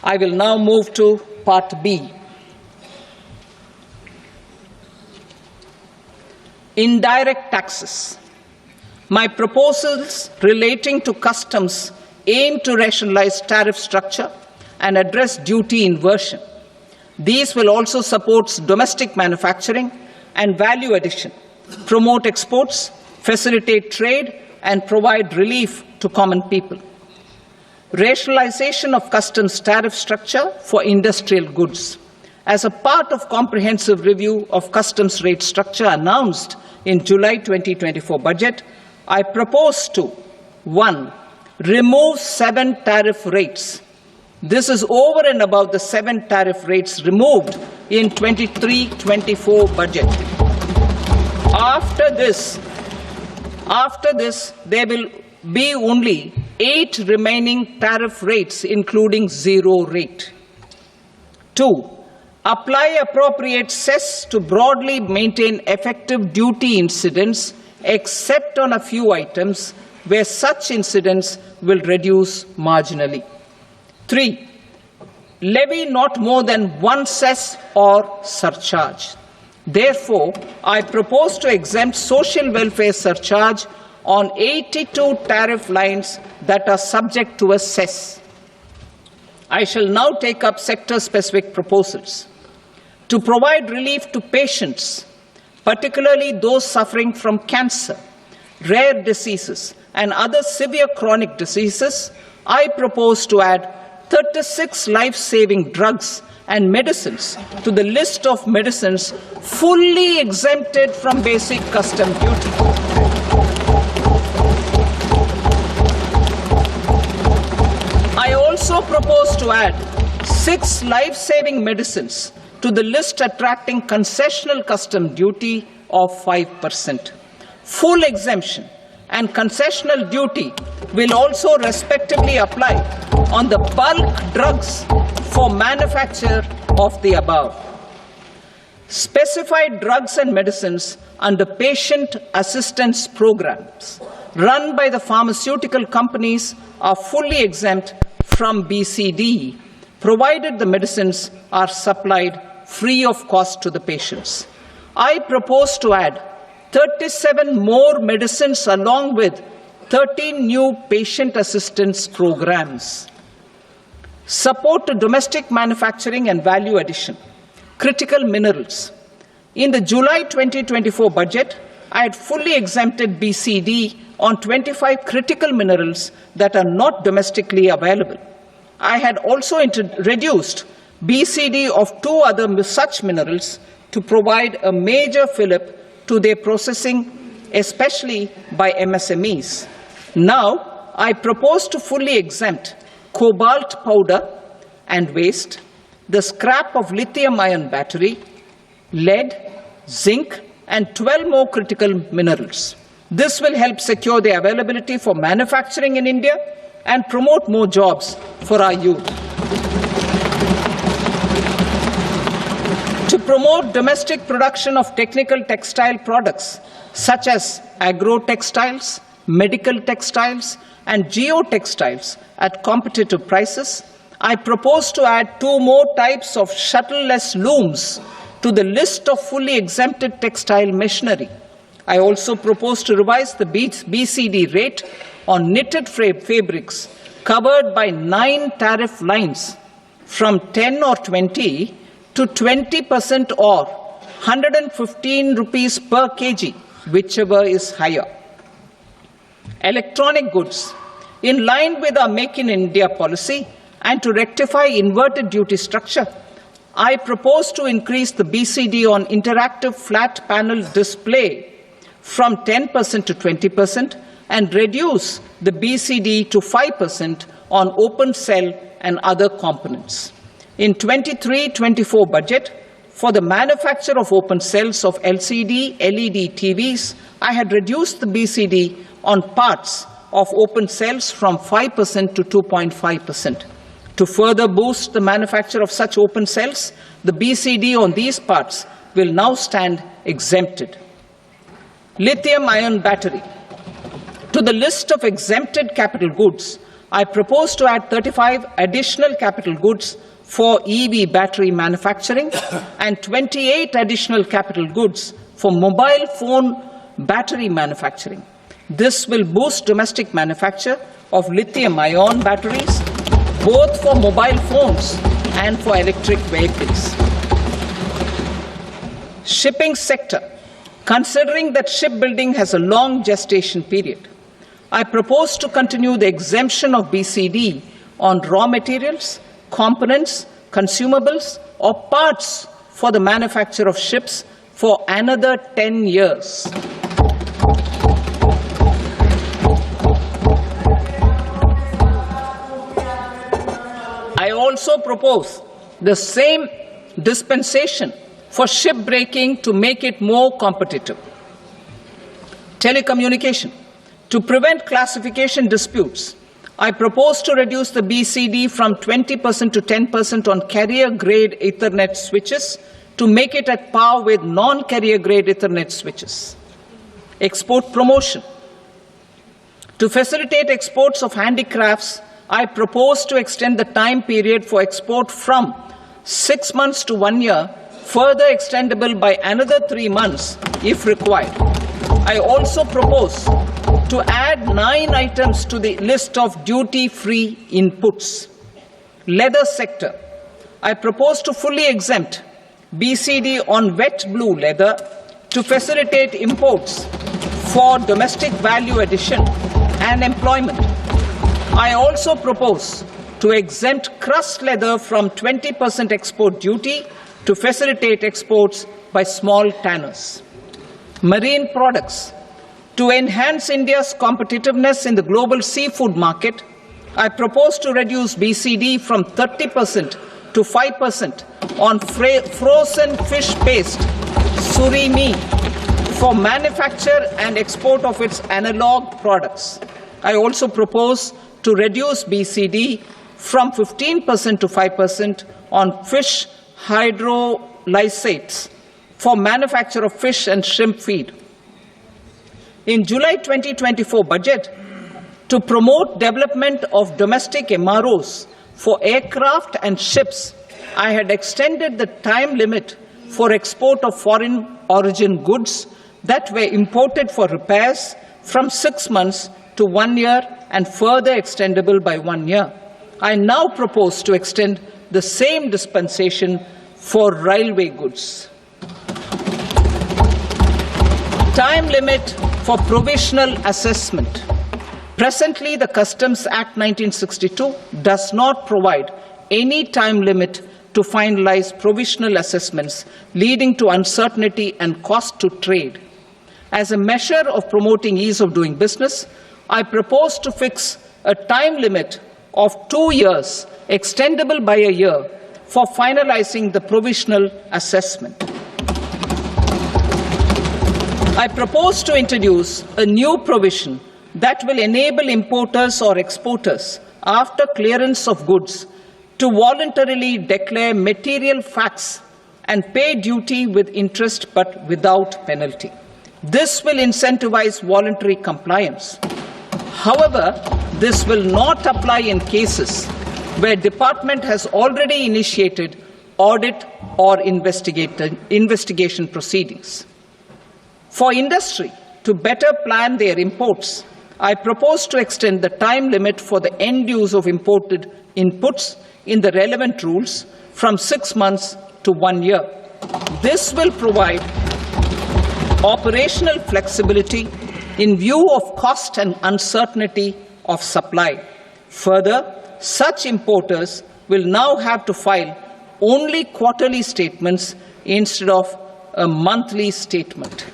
I will now move to Part B. Indirect taxes. My proposals relating to customs aim to rationalize tariff structure and address duty inversion. These will also support domestic manufacturing and value addition, promote exports, facilitate trade, and provide relief to common people. Rationalization of customs tariff structure for industrial goods. As a part of comprehensive review of customs rate structure announced in July 2024 budget, I propose to 1. Remove 7 tariff rates. This is over and above the 7 tariff rates removed in 23-24 budget. After this, there will be only 8 remaining tariff rates, including 0 rate. 2. Apply appropriate cess to broadly maintain effective duty incidence, except on a few items where such incidence will reduce marginally. 3. Levy not more than 1 cess or surcharge. Therefore, I propose to exempt social welfare surcharge on 82 tariff lines that are subject to a cess. I shall now take up sector-specific proposals. To provide relief to patients, particularly those suffering from cancer, rare diseases, and other severe chronic diseases, I propose to add 36 life-saving drugs and medicines to the list of medicines fully exempted from basic custom duty. I also propose to add 6 life-saving medicines to the list attracting concessional custom duty of 5%. Full exemption and concessional duty will also respectively apply on the bulk drugs for manufacture of the above. Specified drugs and medicines under patient assistance programs run by the pharmaceutical companies are fully exempt from BCD, provided the medicines are supplied free of cost to the patients. I propose to add 37 more medicines along with 13 new patient assistance programs. Support to domestic manufacturing and value addition. Critical minerals. In the July 2024 budget, I had fully exempted BCD on 25 critical minerals that are not domestically available. I had also reduced BCD of 2 other such minerals to provide a major fillip to their processing, especially by MSMEs. Now, I propose to fully exempt cobalt powder and waste, the scrap of lithium-ion battery, lead, zinc, and 12 more critical minerals. This will help secure the availability for manufacturing in India and promote more jobs for our youth. To promote domestic production of technical textile products such as agro-textiles, medical textiles, and geotextiles at competitive prices, I propose to add 2 more types of shuttle-less looms to the list of fully exempted textile machinery. I also propose to revise the BCD rate on knitted fabrics covered by 9 tariff lines from 10 or 20 to 20% or 115 rupees per kg, whichever is higher. Electronic goods. In line with our Make in India policy and to rectify inverted duty structure, I propose to increase the BCD on interactive flat panel display from 10% to 20% and reduce the BCD to 5% on open cell and other components. In 23-24 budget, for the manufacture of open cells of LCD, LED TVs, I had reduced the BCD on parts of open cells from 5% to 2.5%. To further boost the manufacture of such open cells, the BCD on these parts will now stand exempted. Lithium-ion battery. To the list of exempted capital goods, I propose to add 35 additional capital goods for EV battery manufacturing and 28 additional capital goods for mobile phone battery manufacturing. This will boost domestic manufacture of lithium-ion batteries, both for mobile phones and for electric vehicles. Shipping sector. Considering that shipbuilding has a long gestation period, I propose to continue the exemption of BCD on raw materials, components, consumables, or parts for the manufacture of ships for another 10 years. I also propose the same dispensation for shipbreaking to make it more competitive. Telecommunication. To prevent classification disputes, I propose to reduce the BCD from 20% to 10% on carrier-grade Ethernet switches to make it at par with non-carrier-grade Ethernet switches. Export promotion. To facilitate exports of handicrafts, I propose to extend the time period for export from 6 months to 1 year, further extendable by another 3 months if required. I also propose to add 9 items to the list of duty-free inputs. Leather sector. I propose to fully exempt BCD on wet blue leather to facilitate imports for domestic value addition and employment. I also propose to exempt crust leather from 20% export duty to facilitate exports by small tanners. Marine products. To enhance India's competitiveness in the global seafood market, I propose to reduce BCD from 30% to 5% on frozen fish paste, surimi, for manufacture and export of its analog products. I also propose to reduce BCD from 15% to 5% on fish hydrolysates for manufacture of fish and shrimp feed. In July 2024 budget, to promote development of domestic MROs for aircraft and ships, I had extended the time limit for export of foreign origin goods that were imported for repairs from 6 months to 1 year and further extendable by 1 year. I now propose to extend the same dispensation for railway goods. Time limit for provisional assessment. Presently, the Customs Act 1962 does not provide any time limit to finalize provisional assessments, leading to uncertainty and cost to trade. As a measure of promoting ease of doing business, I propose to fix a time limit of 2 years, extendable by a year, for finalizing the provisional assessment. I propose to introduce a new provision that will enable importers or exporters, after clearance of goods, to voluntarily declare material facts and pay duty with interest but without penalty. This will incentivize voluntary compliance. However, this will not apply in cases where department has already initiated audit or investigation proceedings. For industry to better plan their imports, I propose to extend the time limit for the end use of imported inputs in the relevant rules from 6 months to 1 year. This will provide operational flexibility in view of cost and uncertainty of supply. Further, such importers will now have to file only quarterly statements instead of a monthly statement.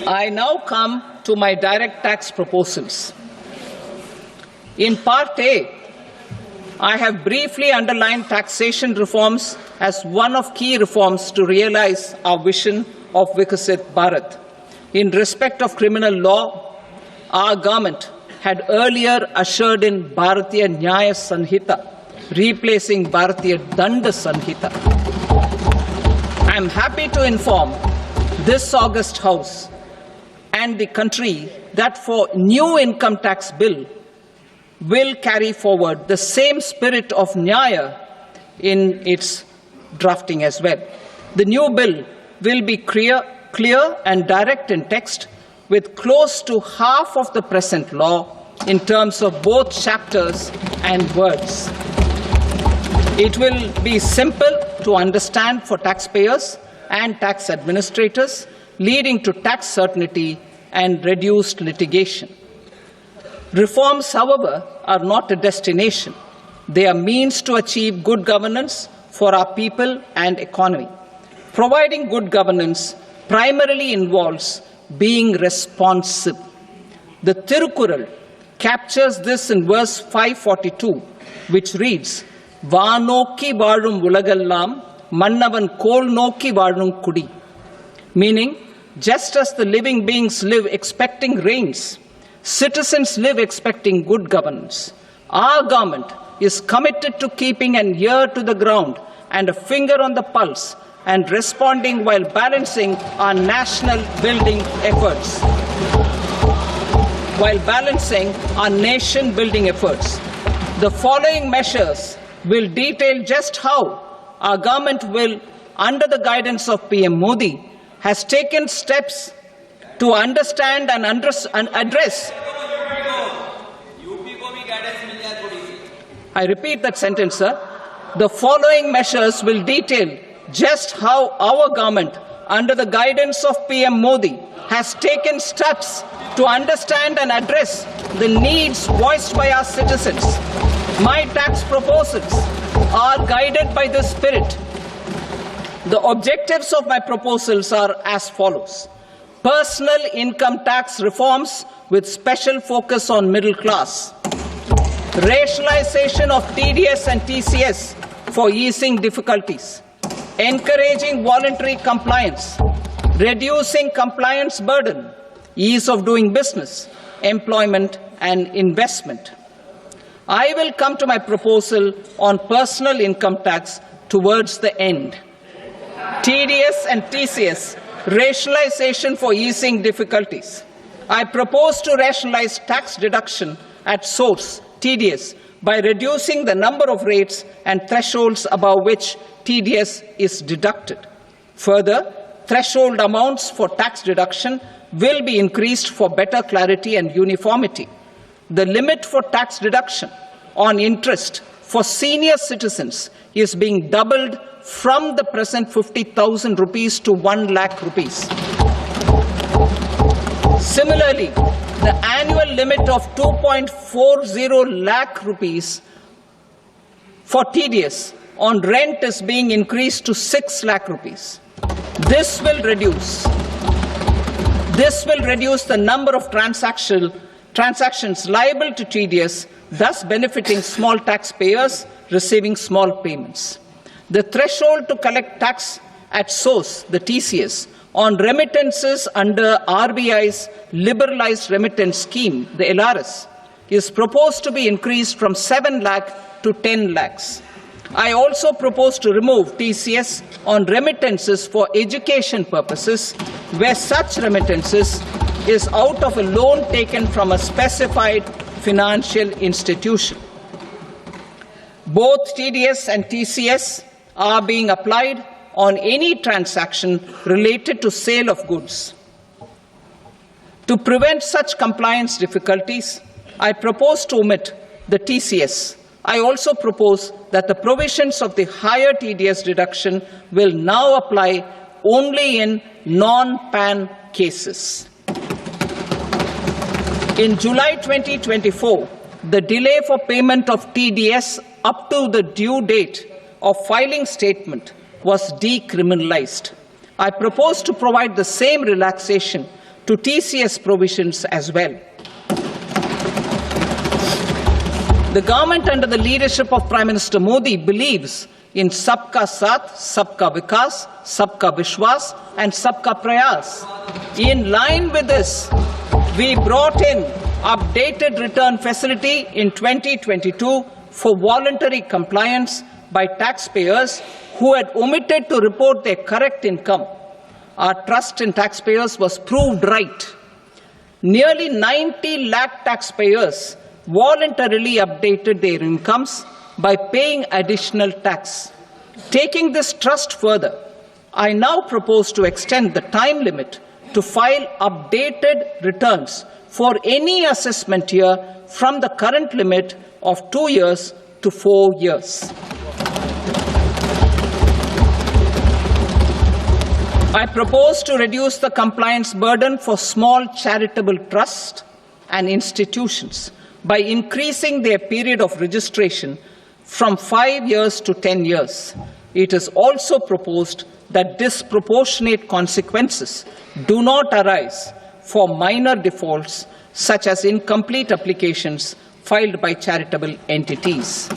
I now come to my direct tax proposals. In Part A, I have briefly underlined taxation reforms as one of key reforms to realize our vision of Vikasit Bharat. In respect of criminal law, our government had earlier ushered in Bharatiya Nyaya Sanhita, replacing Bharatiya Danda Sanhita. I am happy to inform this august House and the country that for new income tax bill will carry forward the same spirit of Nyaya in its drafting as well. The new bill will be clear and direct in text, with close to half of the present law in terms of both chapters and words. It will be simple to understand for taxpayers and tax administrators, leading to tax certainty and reduced litigation. Reforms, however, are not a destination. They are means to achieve good governance for our people and economy. Providing good governance primarily involves being responsive. The Tirukural captures this in verse 542, which reads, "Vaanokki vaazhum ulagallam, mannavan kol nokki vaazhum kudi," meaning, just as the living beings live expecting rains, citizens live expecting good governance. Our government is committed to keeping an ear to the ground and a finger on the pulse and responding while balancing our national building efforts. The following measures will detail just how our government will, under the guidance of PM Modi, has taken steps to understand and address. I repeat that sentence, sir. The following measures will detail just how our government, under the guidance of PM Modi, has taken steps to understand and address the needs voiced by our citizens. My tax proposals are guided by this spirit. The objectives of my proposals are as follows. Personal income tax reforms with special focus on middle class. Rationalization of TDS and TCS for easing difficulties. Encouraging voluntary compliance. Reducing compliance burden. Ease of doing business, employment and investment. I will come to my proposal on personal income tax towards the end. TDS and TCS, rationalization for easing difficulties. I propose to rationalize tax deduction at source, TDS, by reducing the number of rates and thresholds above which TDS is deducted. Further, threshold amounts for tax deduction will be increased for better clarity and uniformity. The limit for tax deduction on interest for senior citizens is being doubled from the present 50,000 rupees to 1 lakh rupees. Similarly, the annual limit of 2.40 lakh rupees for TDS on rent is being increased to 6 lakh rupees. This will reduce the number of transactions liable to TDS, thus benefiting small taxpayers receiving small payments. The threshold to collect tax at source, the TCS, on remittances under RBI's liberalized remittance scheme, the LRS, is proposed to be increased from 7 lakh to 10 lakhs. I also propose to remove TCS on remittances for education purposes, where such remittances is out of a loan taken from a specified financial institution. Both TDS and TCS are being applied on any transaction related to sale of goods. To prevent such compliance difficulties, I propose to omit the TCS. I also propose that the provisions of the higher TDS deduction will now apply only in non-PAN cases. In July 2024, the delay for payment of TDS up to the due date of filing statement was decriminalized. I propose to provide the same relaxation to TCS provisions as well. The government under the leadership of Prime Minister Modi believes in Sabka Saath, Sabka Vikas, Sabka Vishwas and Sabka Prayas. In line with this, we brought in updated return facility in 2022 for voluntary compliance by taxpayers who had omitted to report their correct income. Our trust in taxpayers was proved right. Nearly 90 lakh taxpayers voluntarily updated their incomes by paying additional tax. Taking this trust further, I now propose to extend the time limit to file updated returns for any assessment year from the current limit of 2 years to 4 years. I propose to reduce the compliance burden for small charitable trusts and institutions by increasing their period of registration from 5 years to 10 years. It is also proposed that disproportionate consequences do not arise for minor defaults such as incomplete applications filed by charitable entities.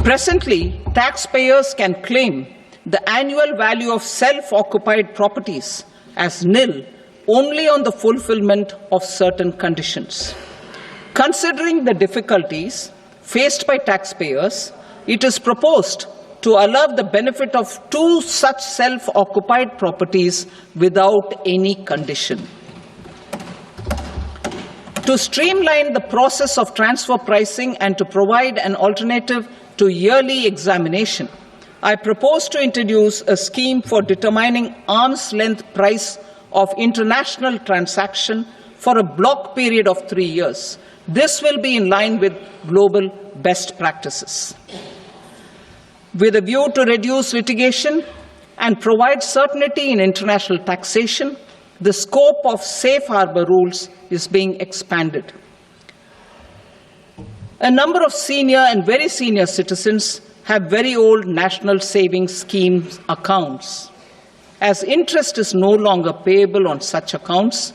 Presently, taxpayers can claim the annual value of self-occupied properties as nil only on the fulfillment of certain conditions. Considering the difficulties faced by taxpayers, it is proposed to allow the benefit of 2 such self-occupied properties without any condition. To streamline the process of transfer pricing and to provide an alternative to yearly examination, I propose to introduce a scheme for determining arm's length price of international transaction for a block period of 3 years. This will be in line with global best practices. With a view to reduce litigation and provide certainty in international taxation, the scope of safe harbor rules is being expanded. A number of senior and very senior citizens have very old national savings schemes accounts. As interest is no longer payable on such accounts,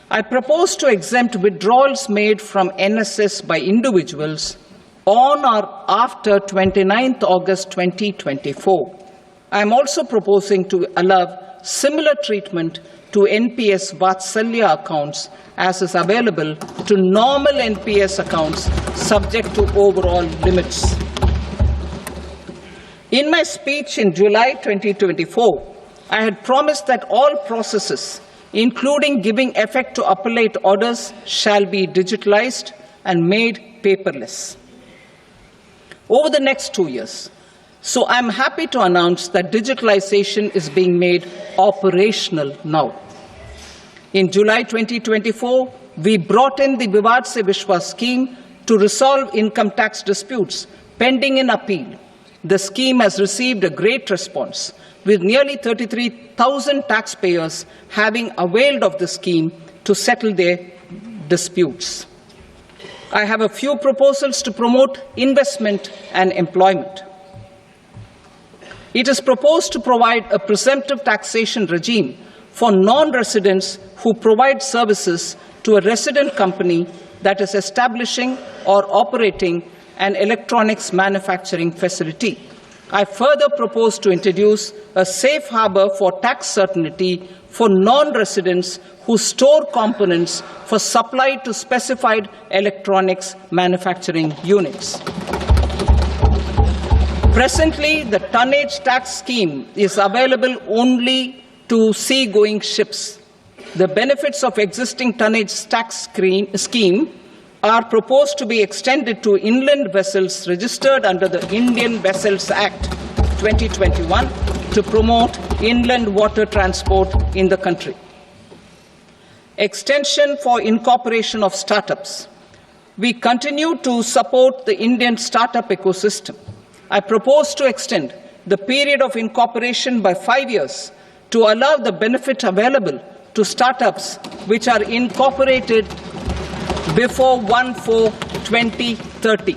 I propose to exempt withdrawals made from NSS by individuals on or after 29th August 2024. I am also proposing to allow similar treatment to NPS Vatsalya accounts as is available to normal NPS accounts subject to overall limits. In my speech in July 2024, I had promised that all processes, including giving effect to appellate orders, shall be digitalized and made paperless over the next 2 years. So I'm happy to announce that digitalization is being made operational now. In July 2024, we brought in the Vivad Se Vishwas scheme to resolve income tax disputes pending in appeal. The scheme has received a great response, with nearly 33,000 taxpayers having availed of the scheme to settle their disputes. I have a few proposals to promote investment and employment. It is proposed to provide a presumptive taxation regime for non-residents who provide services to a resident company that is establishing or operating an electronics manufacturing facility. I further propose to introduce a safe harbor for tax certainty for non-residents who store components for supply to specified electronics manufacturing units. Presently, the tonnage tax scheme is available only to sea-going ships. The benefits of existing tonnage tax scheme are proposed to be extended to inland vessels registered under the Indian Vessels Act 2021 to promote inland water transport in the country. Extension for incorporation of startups. We continue to support the Indian startup ecosystem. I propose to extend the period of incorporation by 5 years to allow the benefit available to startups which are incorporated before 1/4/2030.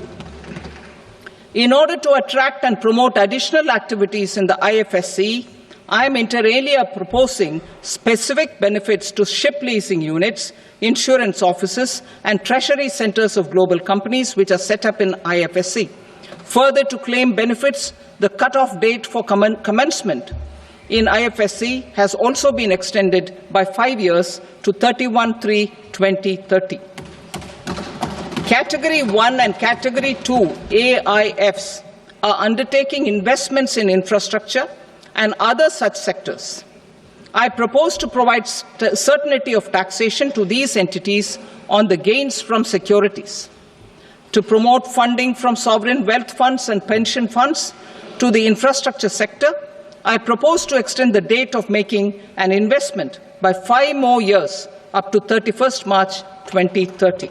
In order to attract and promote additional activities in the IFSC, I am inter alia proposing specific benefits to ship leasing units, insurance offices, and treasury centers of global companies which are set up in IFSC. Further, to claim benefits, the cut-off date for commencement in IFSC has also been extended by 5 years to 31/3/2030. Category 1 and Category 2 AIFs are undertaking investments in infrastructure and other such sectors. I propose to provide certainty of taxation to these entities on the gains from securities, to promote funding from sovereign wealth funds and pension funds to the infrastructure sector. I propose to extend the date of making an investment by 5 more years up to 31st March 2030.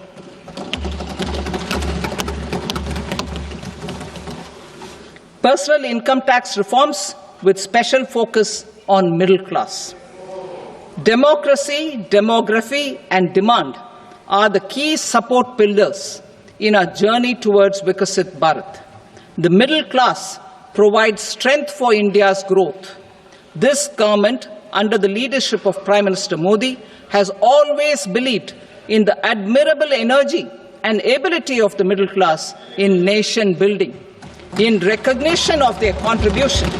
Personal income tax reforms with special focus on middle class. Democracy, demography, and demand are the key support pillars in our journey towards Vikasit Bharat. The middle class provides strength for India's growth. This government, under the leadership of Prime Minister Modi, has always believed in the admirable energy and ability of the middle class in nation building. In recognition of their contribution,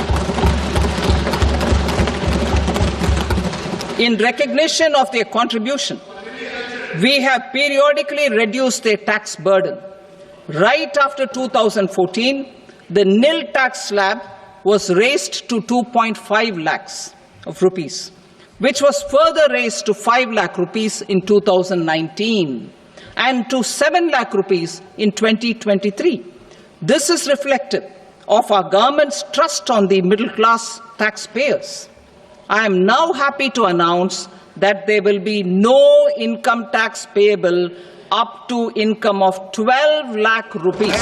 we have periodically reduced their tax burden. Right after 2014, the nil tax slab was raised to 2.5 lakhs of rupees, which was further raised to 5 lakh rupees in 2019 and to 7 lakh rupees in 2023. This is reflective of our government's trust on the middle class taxpayers. I am now happy to announce that there will be no income tax payable up to income of 12 lakh rupees.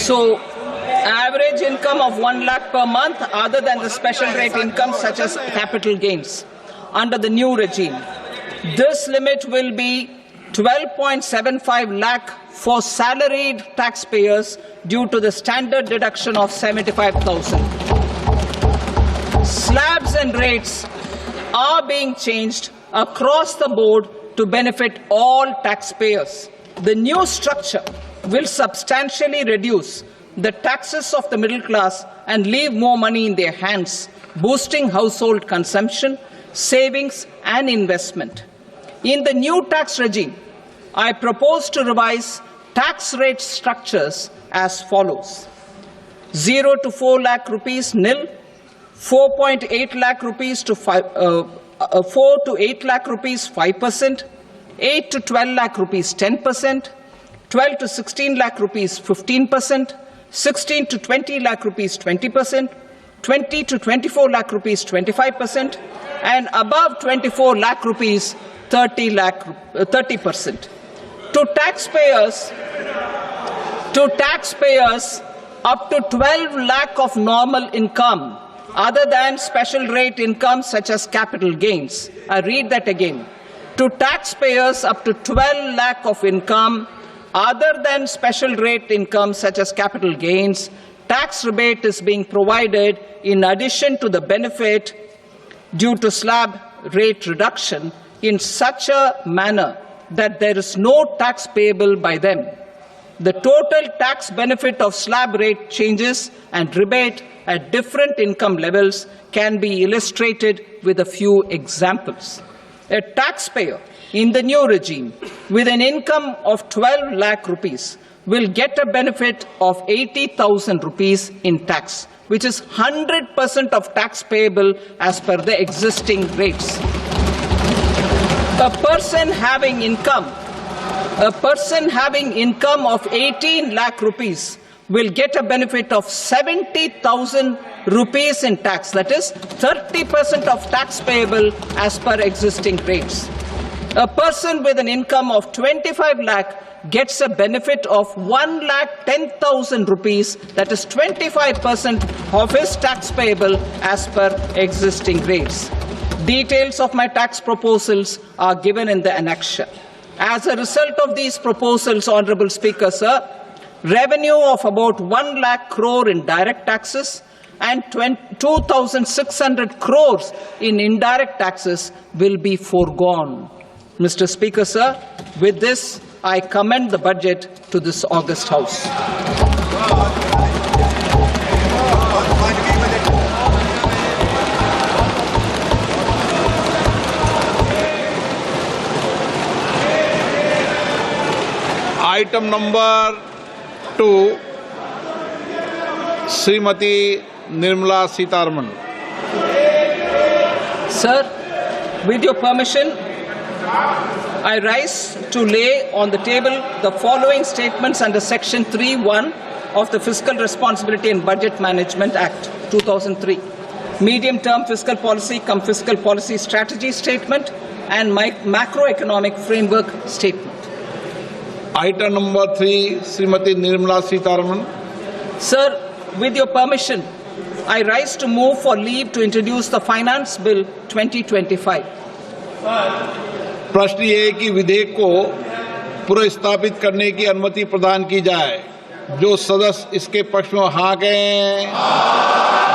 So, average income of 1 lakh per month, other than the special rate income such as capital gains, under the new regime. This limit will be 12.75 lakh for salaried taxpayers due to the standard deduction of 75,000. Slabs and rates are being changed across the board to benefit all taxpayers. The new structure will substantially reduce the taxes of the middle class and leave more money in their hands, boosting household consumption, savings, and investment. In the new tax regime, I propose to revise tax rate structures as follows: 0 to 4 lakh rupees nil, 4.8 lakh rupees to 4 to 8 lakh rupees 5%, 8 to 12 lakh rupees 10%, 12 to 16 lakh rupees 15%, 16 to 20 lakh rupees 20%, 20 to 24 lakh rupees 25%, and above 24 lakh rupees 30%. To taxpayers up to 12 lakh of normal income, other than special rate income such as capital gains. I read that again. To taxpayers up to 12 lakh of income, other than special rate income such as capital gains, tax rebate is being provided in addition to the benefit due to slab rate reduction in such a manner that there is no tax payable by them. The total tax benefit of slab rate changes and rebate at different income levels can be illustrated with a few examples. A taxpayer in the new regime with an income of 12 lakh rupees will get a benefit of 80,000 rupees in tax, which is 100% of tax payable as per the existing rates. A person having income A person having income of 18 lakh rupees will get a benefit of 70,000 rupees in tax. That is 30% of tax payable as per existing rates. A person with an income of 25 lakh gets a benefit of 1,10,000 rupees, that is 25% of his tax payable as per existing rates. Details of my tax proposals are given in the annexure. As a result of these proposals, Honorable Speaker, sir, revenue of about 1 lakh crore in direct taxes and 2,600 crores in indirect taxes will be foregone. Mr. Speaker, sir, with this, I commend the budget to this august House. Item number 2, Srimati Nirmala Sitharaman. Sir, with your permission, I rise to lay on the table the following statements under Section 3(1) of the Fiscal Responsibility and Budget Management Act 2003. Medium-term fiscal policy cum fiscal policy strategy statement and macroeconomic framework statement. Item number 3, Srimati Nirmala Sitharaman. Sir, with your permission, I rise to move for leave to introduce the Finance Bill 2025. प्रश्न ये है कि विधेयक को पुनर्स्थापित करने की अनुमति प्रदान की जाए। जो सदस्य इसके पक्ष में हाँ कहें,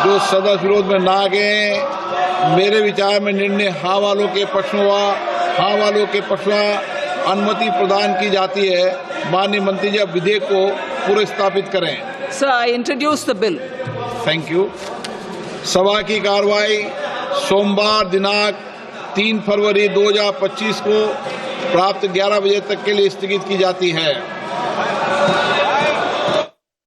जो सदस्य विरोध में ना कहें। मेरे विचार में निर्णय हाँ वालों के पक्ष में हुआ, हाँ वालों के पक्ष में अनुमति प्रदान की जाती है। माननीय मंत्री जी, अब विधेयक को पुनर्स्थापित करें। Sir, I introduce the bill. Thank you. सभा की कार्रवाई सोमवार दिनांक 3 फरवरी 2025 को प्राप्त 11 बजे तक के लिए स्थगित की जाती है।